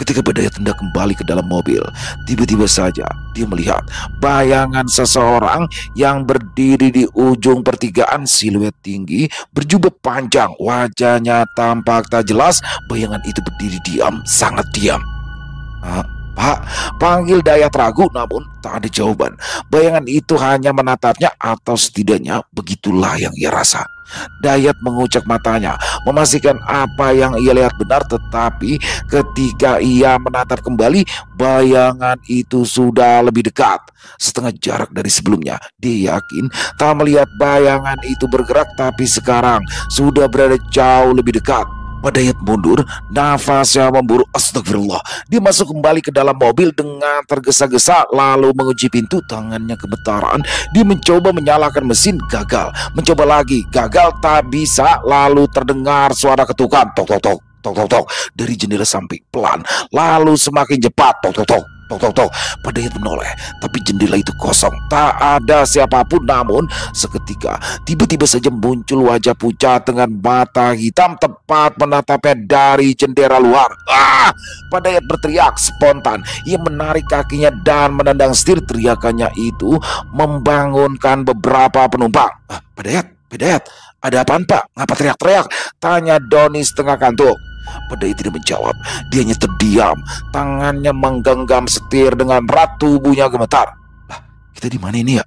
Ketika Padayat hendak kembali ke dalam mobil, tiba-tiba saja dia melihat bayangan seseorang yang berdiri di ujung pertigaan, siluet tinggi, berjubah panjang, wajahnya tampak tak jelas. Bayangan itu berdiri diam, sangat diam. "Ah, Pak," panggil Dayat ragu, namun tak ada jawaban. Bayangan itu hanya menatapnya, atau setidaknya begitulah yang ia rasa. Dayat mengucek matanya, memastikan apa yang ia lihat benar, tetapi ketika ia menatap kembali, bayangan itu sudah lebih dekat, setengah jarak dari sebelumnya. Dia yakin tak melihat bayangan itu bergerak, tapi sekarang sudah berada jauh lebih dekat. Padayat mundur, nafasnya memburu. Astagfirullah. Dia masuk kembali ke dalam mobil dengan tergesa-gesa, lalu mengunci pintu. Tangannya gemetaran. Dia mencoba menyalakan mesin, gagal. Mencoba lagi, gagal, tak bisa. Lalu terdengar suara ketukan, tok tok tok tok tok tok dari jendela samping, pelan, lalu semakin cepat, tok tok tok tok tok tok. Padayat menoleh, tapi jendela itu kosong, tak ada siapapun. Namun seketika tiba-tiba saja muncul wajah pucat dengan mata hitam tepat menatapnya dari jendela luar. Ah! Padayat berteriak spontan. Ia menarik kakinya dan menendang setir. Teriakannya itu membangunkan beberapa penumpang. Ah, Padayat, ada apaan Pak? Ngapa teriak-teriak? Tanya Doni setengah kantuk. Padayat tidak menjawab. Dia hanya terdiam. Tangannya menggenggam setir dengan erat, tubuhnya gemetar. Lah, kita di mana ini ya?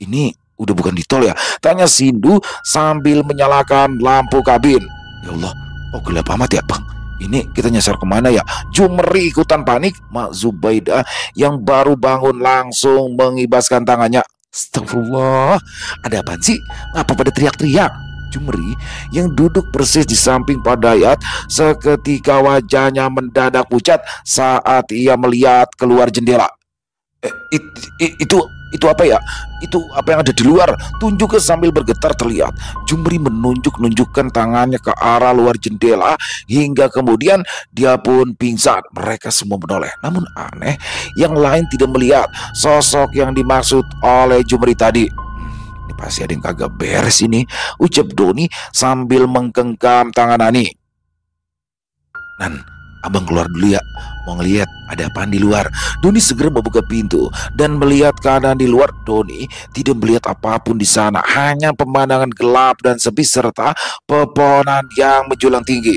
Ini udah bukan di tol ya? Tanya Sindu sambil menyalakan lampu kabin. Ya Allah, oh gelap amat ya Bang. Ini kita nyasar kemana ya? Jumeri ikutan panik. Mak Zubaidah yang baru bangun langsung mengibaskan tangannya. Astagfirullah, ada apaan sih? Ngapa pada teriak-teriak? Jumeri yang duduk persis di samping Padayat seketika wajahnya mendadak pucat saat ia melihat keluar jendela. Itu apa ya? Itu apa yang ada di luar? Tunjuk sambil bergetar terlihat. Jumri menunjuk-nunjukkan tangannya ke arah luar jendela hingga kemudian dia pun pingsan. Mereka semua menoleh. Namun aneh, yang lain tidak melihat sosok yang dimaksud oleh Jumri tadi. Ini pasti ada yang kagak beres ini, ucap Doni sambil menggenggam tangan Ani. Nan, abang keluar dulu ya, mau ngeliat ada apaan di luar. Doni segera membuka pintu dan melihat keadaan di luar. Doni tidak melihat apapun di sana, hanya pemandangan gelap dan sepi serta pepohonan yang menjulang tinggi.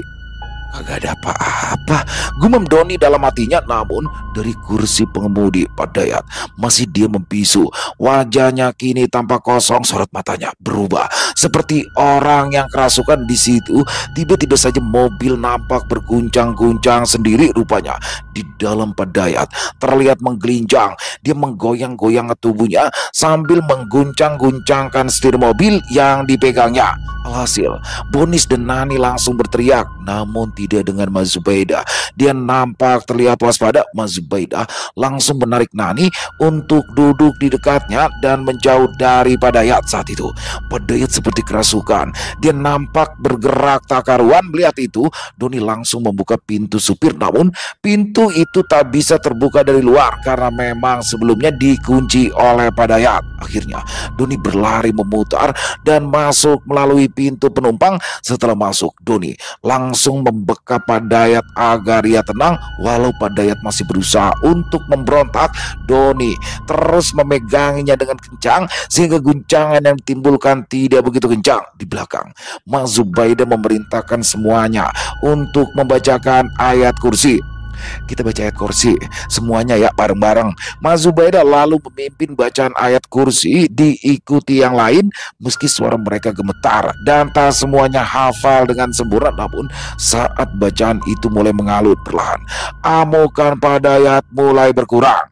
Kagak ada apa-apa, gumam Doni dalam hatinya. Namun dari kursi pengemudi Padayat masih dia membisu. Wajahnya kini tampak kosong, sorot matanya berubah seperti orang yang kerasukan. Di situ tiba-tiba saja mobil nampak berguncang-guncang sendiri. Rupanya di dalam Padayat terlihat menggelinjang. Dia menggoyang-goyang tubuhnya sambil mengguncang-guncangkan setir mobil yang dipegangnya. Alhasil Bonis dan Nani langsung berteriak, namun tidak dengan Mas Zubaidah. Dia nampak terlihat waspada. Mas Zubaidah langsung menarik Nani untuk duduk di dekatnya dan menjauh dari Padayat. Saat itu Padayat seperti kerasukan. Dia nampak bergerak tak karuan. Melihat itu, Doni langsung membuka pintu supir, namun pintu itu tak bisa terbuka dari luar karena memang sebelumnya dikunci oleh Padayat. Akhirnya Doni berlari memutar dan masuk melalui pintu penumpang. Setelah masuk, Doni langsung membekap Padayat agar ia tenang. Walau Padayat masih berusaha untuk memberontak, Doni terus memeganginya dengan kencang sehingga guncangan yang ditimbulkan tidak begitu kencang. Di belakang, Mas Zubaidah memerintahkan semuanya untuk membacakan ayat kursi. Kita baca ayat kursi semuanya ya, bareng-bareng. Mas Zubaidah lalu memimpin bacaan ayat kursi diikuti yang lain. Meski suara mereka gemetar dan tak semuanya hafal dengan sempurna, namun saat bacaan itu mulai mengalut perlahan, amukan Padayat mulai berkurang.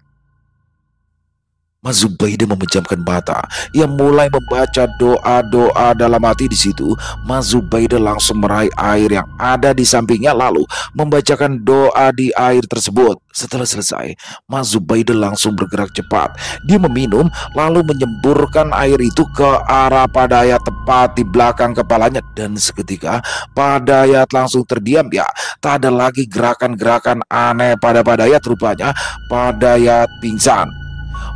Mas Zubaida memejamkan mata. Ia mulai membaca doa-doa dalam hati. Di situ, Mas Zubaida langsung meraih air yang ada di sampingnya lalu membacakan doa di air tersebut. Setelah selesai, Mas Zubaida langsung bergerak cepat. Dia meminum lalu menyemburkan air itu ke arah Padayat tepat di belakang kepalanya, dan seketika Padayat langsung terdiam. Ya, tak ada lagi gerakan-gerakan aneh pada Padayat. Rupanya Padayat pingsan.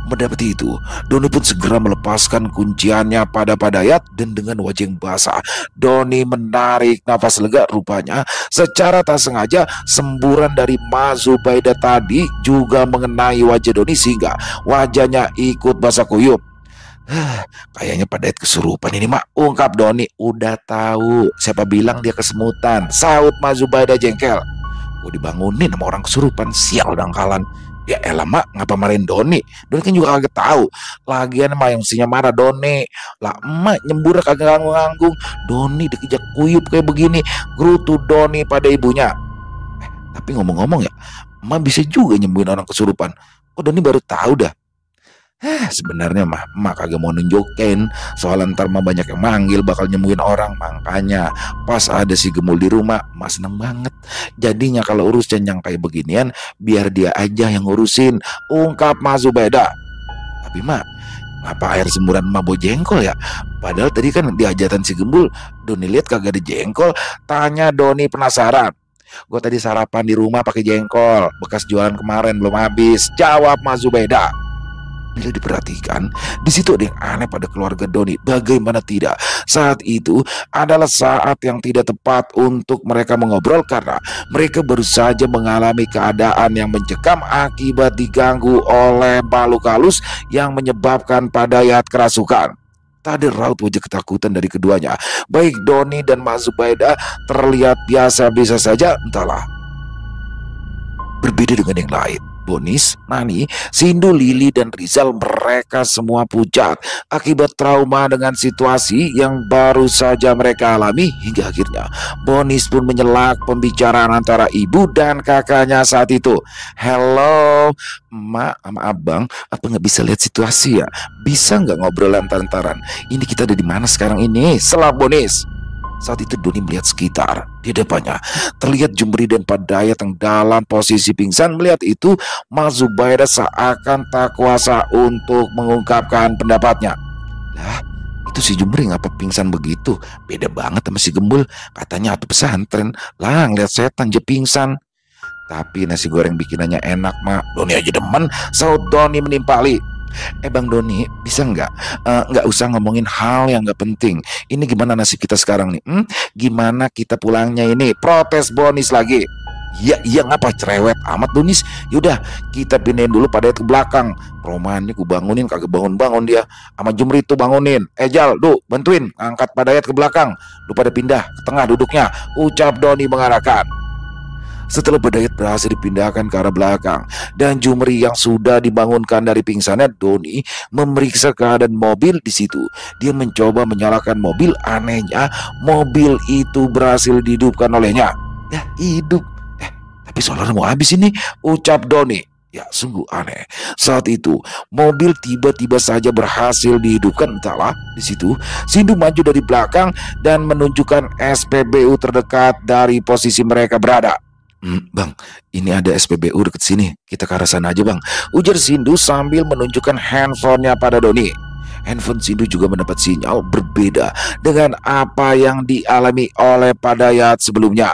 Mendapati itu, Doni pun segera melepaskan kunciannya pada Padayat, dan dengan wajah yang basah, Doni menarik nafas lega. Rupanya secara tak sengaja semburan dari Mas Zubaida tadi juga mengenai wajah Doni sehingga wajahnya ikut basah kuyup. Kayaknya Padayat kesurupan ini, Mak, ungkap Doni. Udah tahu, siapa bilang dia kesemutan, saut Mas Zubaida jengkel. Gue dibangunin sama orang kesurupan, sial dangkalan. Ya elah, Mak, ngapa marahin Doni? Doni kan juga kagak tahu. Lagian mah yang mestinya marah Doni. Lah emak nyembur kagak nganggung. Doni dikejak kuyup kayak begini. Gerutu Doni pada ibunya. Tapi ngomong-ngomong ya, emak bisa juga nyembuhin orang kesurupan. Kok Doni baru tahu dah? Sebenarnya mah emak kagak mau nunjukin, soal ntar mah banyak yang manggil bakal nyembuhin orang. Makanya pas ada si Gemul di rumah, emak seneng banget. Jadinya kalau urusan yang kayak beginian, biar dia aja yang ngurusin, ungkap Mas Zubaida. Tapi mak, ngapa air semburan emak bau jengkol ya? Padahal tadi kan di hajatan si Gembul, Doni lihat kagak ada jengkol. Tanya Doni penasaran. Gue tadi sarapan di rumah pakai jengkol, bekas jualan kemarin belum habis, jawab Mas Zubaida. Bila diperhatikan, di situ ada yang aneh pada keluarga Doni. Bagaimana tidak, saat itu adalah saat yang tidak tepat untuk mereka mengobrol karena mereka baru saja mengalami keadaan yang mencekam akibat diganggu oleh makhluk halus yang menyebabkan Padayat kerasukan. Tak ada raut wajah ketakutan dari keduanya. Baik Doni dan Mas Zubaida terlihat biasa-biasa saja, entahlah. Berbeda dengan yang lain, Bonis, Nani, Sindu, Lili, dan Rizal, mereka semua pucat akibat trauma dengan situasi yang baru saja mereka alami. Hingga akhirnya Bonis pun menyelak pembicaraan antara ibu dan kakaknya saat itu. Hello, emak sama abang, apa nggak bisa lihat situasi ya? Bisa nggak ngobrol lantaran? Ini kita ada di mana sekarang ini? Selap Bonis. Saat itu Doni melihat sekitar. Di depannya terlihat Jumri dan Padayat yang dalam posisi pingsan. Melihat itu, Mas Zubaida seakan tak kuasa untuk mengungkapkan pendapatnya. Lah, itu si Jumri ngapa pingsan begitu? Beda banget sama si Gembul. Katanya atuh pesantren. Lah, ngeliat setan je pingsan. Tapi nasi goreng bikinannya enak, Mak. Doni aja demen, saut Doni menimpali. Bang Doni, bisa nggak usah ngomongin hal yang nggak penting. Ini gimana nasib kita sekarang nih? Gimana kita pulangnya ini? Protes Bonis lagi. Iya ngapa cerewet amat Bonis? Yaudah kita pindahin dulu Padayat ke belakang. Romannya ku bangunin kagak bangun-bangun dia. Sama Jumri tuh bangunin. Jal, Du, bantuin angkat Padayat ke belakang. Lu pada pindah ke tengah duduknya, ucap Doni mengarahkan. Setelah Padayat berhasil dipindahkan ke arah belakang dan Jumri yang sudah dibangunkan dari pingsannya, Doni memeriksa keadaan mobil. Di situ dia mencoba menyalakan mobil. Anehnya mobil itu berhasil dihidupkan olehnya. Ya hidup. Tapi solar mau habis ini, ucap Doni. Ya sungguh aneh. Saat itu mobil tiba-tiba saja berhasil dihidupkan. Entahlah, di situ Sindu maju dari belakang dan menunjukkan SPBU terdekat dari posisi mereka berada. Bang, ini ada SPBU deket sini. Kita ke arah sana aja, Bang, ujar Sindu sambil menunjukkan handphonenya pada Doni. Handphone Sindu juga mendapat sinyal berbeda dengan apa yang dialami oleh Padayat sebelumnya.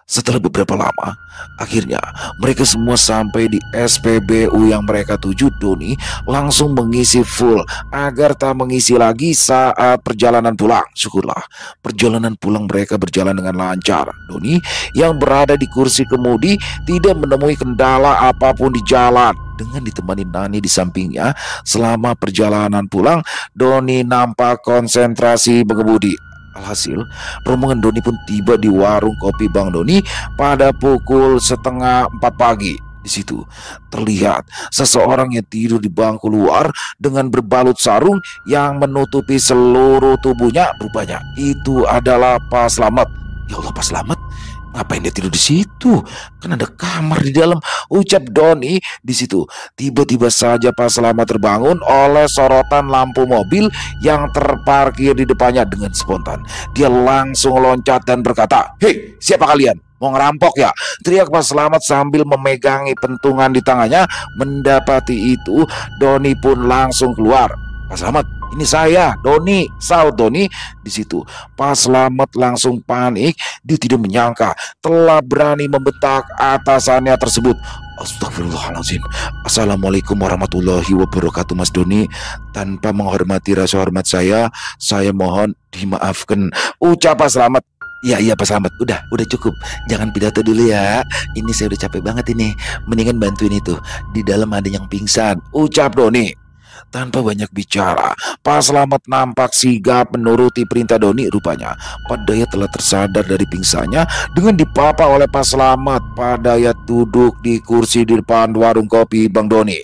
Setelah beberapa lama, akhirnya mereka semua sampai di SPBU yang mereka tuju. Doni langsung mengisi full agar tak mengisi lagi saat perjalanan pulang. Syukurlah perjalanan pulang mereka berjalan dengan lancar. Doni yang berada di kursi kemudi tidak menemui kendala apapun di jalan. Dengan ditemani Nani di sampingnya selama perjalanan pulang, Doni nampak konsentrasi mengemudi. Alhasil, rombongan Doni pun tiba di warung kopi Bang Doni pada pukul 3:30 pagi. Di situ terlihat seseorang yang tidur di bangku luar dengan berbalut sarung yang menutupi seluruh tubuhnya. Rupanya itu adalah Pak Slamet. Ya Allah, Pak Slamet, Ngapain dia tidur di situ? Kan ada kamar di dalam, ucap Doni. Di situ tiba-tiba saja Pak Selamat terbangun oleh sorotan lampu mobil yang terparkir di depannya. Dengan spontan dia langsung loncat dan berkata, "Hei, siapa kalian? Mau ngerampok ya?" teriak Pak Selamat sambil memegangi pentungan di tangannya. Mendapati itu, Doni pun langsung keluar. "Pak Selamat, ini saya, Doni," saut Doni. Di situ Pak Selamat langsung panik. Dia tidak menyangka telah berani membentak atasannya tersebut. "Astagfirullahaladzim. Assalamualaikum warahmatullahi wabarakatuh, Mas Doni. Tanpa menghormati rasa hormat saya mohon dimaafkan," ucap Pak Selamat. "Iya, iya Pak Selamat, udah cukup. Jangan pidato dulu ya. Ini saya udah capek banget ini. Mendingan bantuin itu. Di dalam ada yang pingsan," ucap Doni. Tanpa banyak bicara, Pak Selamat nampak sigap menuruti perintah Doni. Rupanya Pak Dayat telah tersadar dari pingsannya. Dengan dipapa oleh Pak Selamat, Pak Dayat duduk di kursi di depan warung kopi Bang Doni.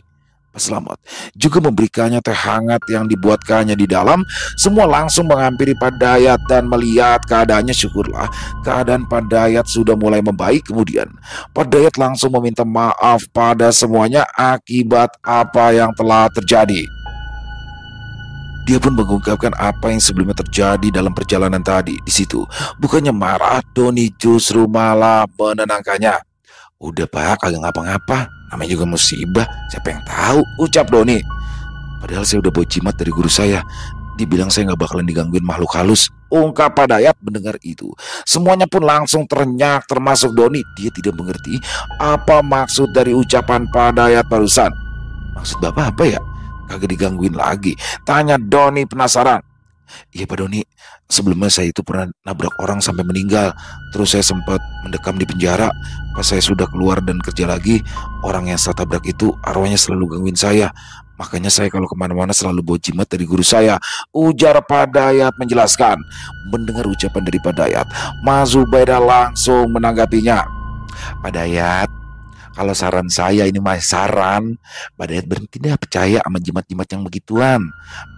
Pak Selamat juga memberikannya teh hangat yang dibuatkannya di dalam. Semua langsung menghampiri Pak Dayat dan melihat keadaannya. Syukurlah keadaan Pak Dayat sudah mulai membaik. Kemudian Pak Dayat langsung meminta maaf pada semuanya akibat apa yang telah terjadi. Dia pun mengungkapkan apa yang sebelumnya terjadi dalam perjalanan tadi. Di situ, bukannya marah, Doni justru malah menenangkannya. "Udah Pak, kagak ngapa-ngapa. Namanya juga musibah. Siapa yang tahu?" ucap Doni. "Padahal saya udah bawa jimat dari guru saya. Dibilang saya nggak bakalan digangguin makhluk halus," ungkap Pak Dayat. Mendengar itu, semuanya pun langsung terenyak, termasuk Doni. Dia tidak mengerti apa maksud dari ucapan Pak Dayat barusan. "Maksud Bapak apa ya? Kagak digangguin lagi?" tanya Doni penasaran. "Iya Pak Doni, sebelumnya saya itu pernah nabrak orang sampai meninggal. Terus saya sempat mendekam di penjara. Pas saya sudah keluar dan kerja lagi, orang yang saya tabrak itu arwahnya selalu gangguin saya. Makanya saya kalau kemana-mana selalu bawa jimat dari guru saya," ujar Pak Dayat menjelaskan. Mendengar ucapan dari Pak Dayat, Mas Zubaida langsung menanggapinya. "Pak Dayat, kalau saran saya ini mah saran, Pak Dayat berhenti deh percaya sama jimat-jimat yang begituan.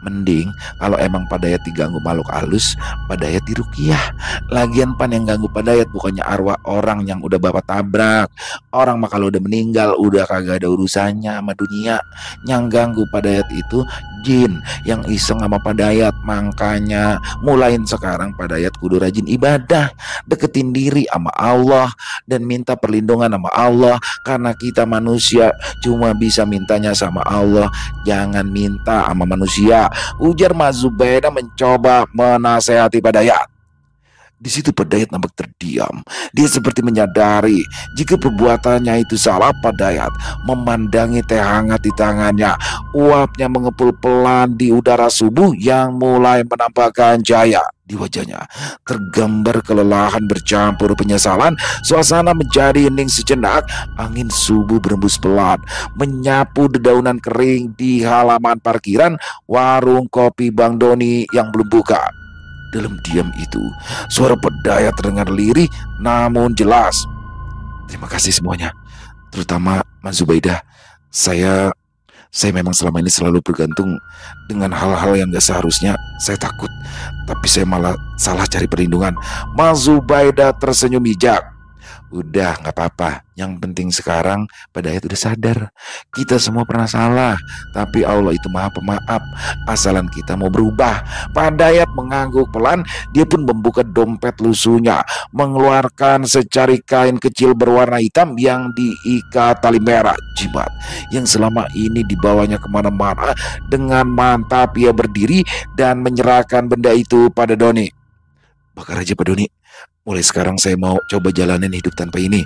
Mending kalau emang Pak Dayat diganggu makhluk halus, Pak Dayat diruqyah. Lagian pan yang ganggu Pak Dayat bukannya arwah orang yang udah Bapak tabrak. Orang mah kalau udah meninggal udah kagak ada urusannya sama dunia. Yang ganggu Pak Dayat itu jin yang iseng sama Pak Dayat. Makanya mulain sekarang Pak Dayat kudu rajin ibadah, deketin diri sama Allah dan minta perlindungan sama Allah. Karena kita manusia cuma bisa mintanya sama Allah, jangan minta sama manusia," ujar Mas Zubaida mencoba menasehati Pak Dayat. Di situ Pak Dayat nampak terdiam. Dia seperti menyadari jika perbuatannya itu salah. Pak Dayat memandangi teh hangat di tangannya. Uapnya mengepul pelan di udara subuh yang mulai menampakkan cahaya. Di wajahnya tergambar kelelahan bercampur penyesalan. Suasana menjadi hening sejenak. Angin subuh berembus pelan menyapu dedaunan kering di halaman parkiran warung kopi Bang Doni yang belum buka. Dalam diam itu, suara Pak Dayat terdengar lirih namun jelas. "Terima kasih semuanya, terutama Mas Zubaida. Saya memang selama ini selalu bergantung dengan hal-hal yang gak seharusnya. Saya takut, tapi saya malah salah cari perlindungan." Mas Zubaida tersenyum bijak. "Udah gak apa-apa. Yang penting sekarang Pak Dayat udah sadar. Kita semua pernah salah, tapi Allah itu maha pemaaf, asalan kita mau berubah." Pak Dayat mengangguk pelan. Dia pun membuka dompet lusuhnya, mengeluarkan secari kain kecil berwarna hitam yang diikat tali merah. Jimat yang selama ini dibawanya kemana-mana. Dengan mantap ia berdiri dan menyerahkan benda itu pada Doni. "Bakar aja Pak Doni. Mulai sekarang saya mau coba jalanin hidup tanpa ini."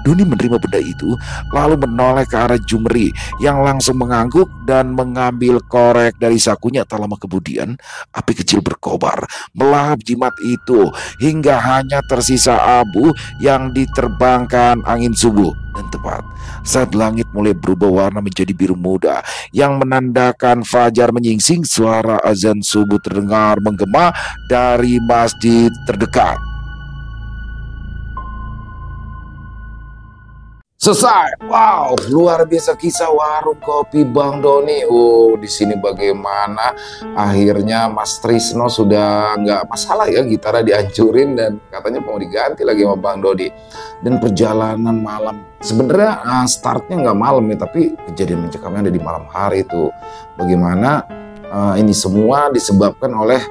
Doni menerima benda itu lalu menoleh ke arah Jumri yang langsung mengangguk dan mengambil korek dari sakunya. Tak lama kemudian api kecil berkobar melahap jimat itu hingga hanya tersisa abu yang diterbangkan angin subuh. Dan tepat saat langit mulai berubah warna menjadi biru muda yang menandakan fajar menyingsing, suara azan subuh terdengar menggema dari masjid terdekat. Selesai. Wow, luar biasa kisah warung kopi Bang Doni. Oh, di sini bagaimana akhirnya Mas Trisno sudah nggak masalah ya, gitarnya dihancurin dan katanya mau diganti lagi sama Bang Doni. Dan perjalanan malam, sebenarnya startnya nggak malam ya, tapi kejadian mencekamnya ada di malam hari itu. Bagaimana ini semua disebabkan oleh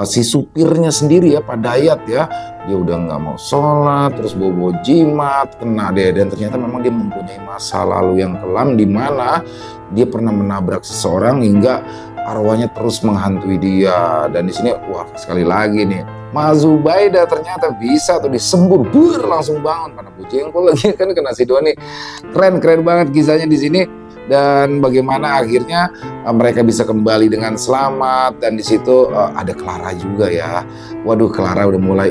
si supirnya sendiri ya, Pak Dayat ya. Dia udah nggak mau sholat, terus bobo jimat, kena deh. Dan ternyata memang dia mempunyai masa lalu yang kelam, di mana dia pernah menabrak seseorang hingga arwahnya terus menghantui dia. Dan di sini wah, sekali lagi nih, Mas Zubaida ternyata bisa tuh disembur, langsung bangun. Mana Bu Jengkol lagi kan kena si Doni. Keren banget kisahnya di sini. Dan bagaimana akhirnya mereka bisa kembali dengan selamat. Dan di situ ada Clara juga ya. Waduh, Clara udah mulai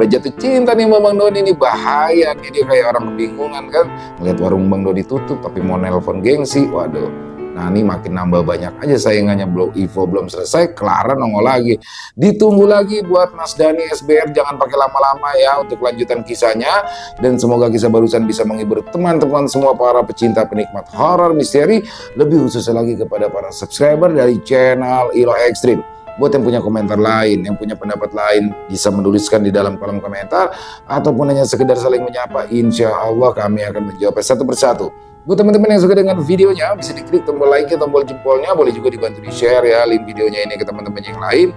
jatuh cinta nih sama Bang Doni. Ini bahaya nih, dia kayak orang kebingungan kan, ngeliat warung Bang Doni tutup tapi mau nelpon gengsi. Waduh, nah ini makin nambah banyak aja saingannya. Ivo belum selesai, Clara nongol lagi. Ditunggu lagi buat Mas Dani SBR, jangan pakai lama-lama ya untuk lanjutan kisahnya. Dan semoga kisah barusan bisa menghibur teman-teman semua para pecinta penikmat horor misteri. Lebih khususnya lagi kepada para subscriber dari channel Ilo Extreme. Buat yang punya komentar lain, yang punya pendapat lain, bisa menuliskan di dalam kolom komentar, ataupun hanya sekedar saling menyapa. Insya Allah kami akan menjawab satu persatu. Buat teman-teman yang suka dengan videonya, bisa diklik tombol like, tombol jempolnya, boleh juga dibantu di-share ya link videonya ini ke teman-teman yang lain,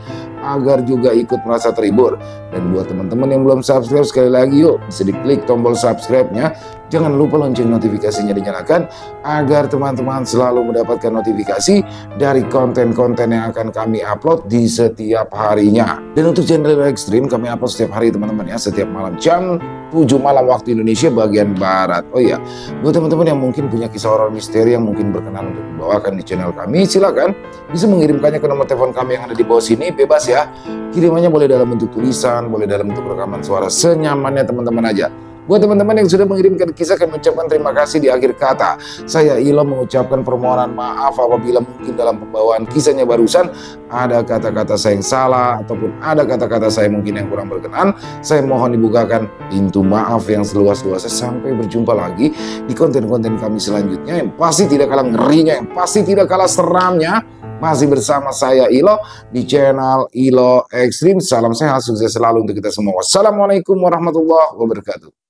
agar juga ikut merasa terhibur. Dan buat teman-teman yang belum subscribe, sekali lagi yuk, bisa diklik tombol subscribe-nya. Jangan lupa lonceng notifikasinya dinyalakan, agar teman-teman selalu mendapatkan notifikasi dari konten-konten yang akan kami upload di setiap harinya. Dan untuk channel Extreme, kami upload setiap hari teman-teman ya, setiap malam jam 7 malam waktu Indonesia bagian Barat. Oh iya, buat teman-teman yang mungkin punya kisah horor misteri yang mungkin berkenan untuk dibawakan di channel kami, silakan bisa mengirimkannya ke nomor telepon kami yang ada di bawah sini, bebas ya. Kirimannya boleh dalam bentuk tulisan, boleh dalam bentuk rekaman suara, senyamannya teman-teman aja. Buat teman-teman yang sudah mengirimkan kisah, kami ucapkan terima kasih di akhir kata. Saya Ilo mengucapkan permohonan maaf apabila mungkin dalam pembawaan kisahnya barusan ada kata-kata saya yang salah, ataupun ada kata-kata saya mungkin yang kurang berkenan. Saya mohon dibukakan pintu maaf yang seluas-luasnya. Sampai berjumpa lagi di konten-konten kami selanjutnya, yang pasti tidak kalah ngerinya, yang pasti tidak kalah seramnya. Masih bersama saya Ilo di channel Ilo Extreme. Salam sehat, sukses selalu untuk kita semua. Wassalamualaikum warahmatullahi wabarakatuh.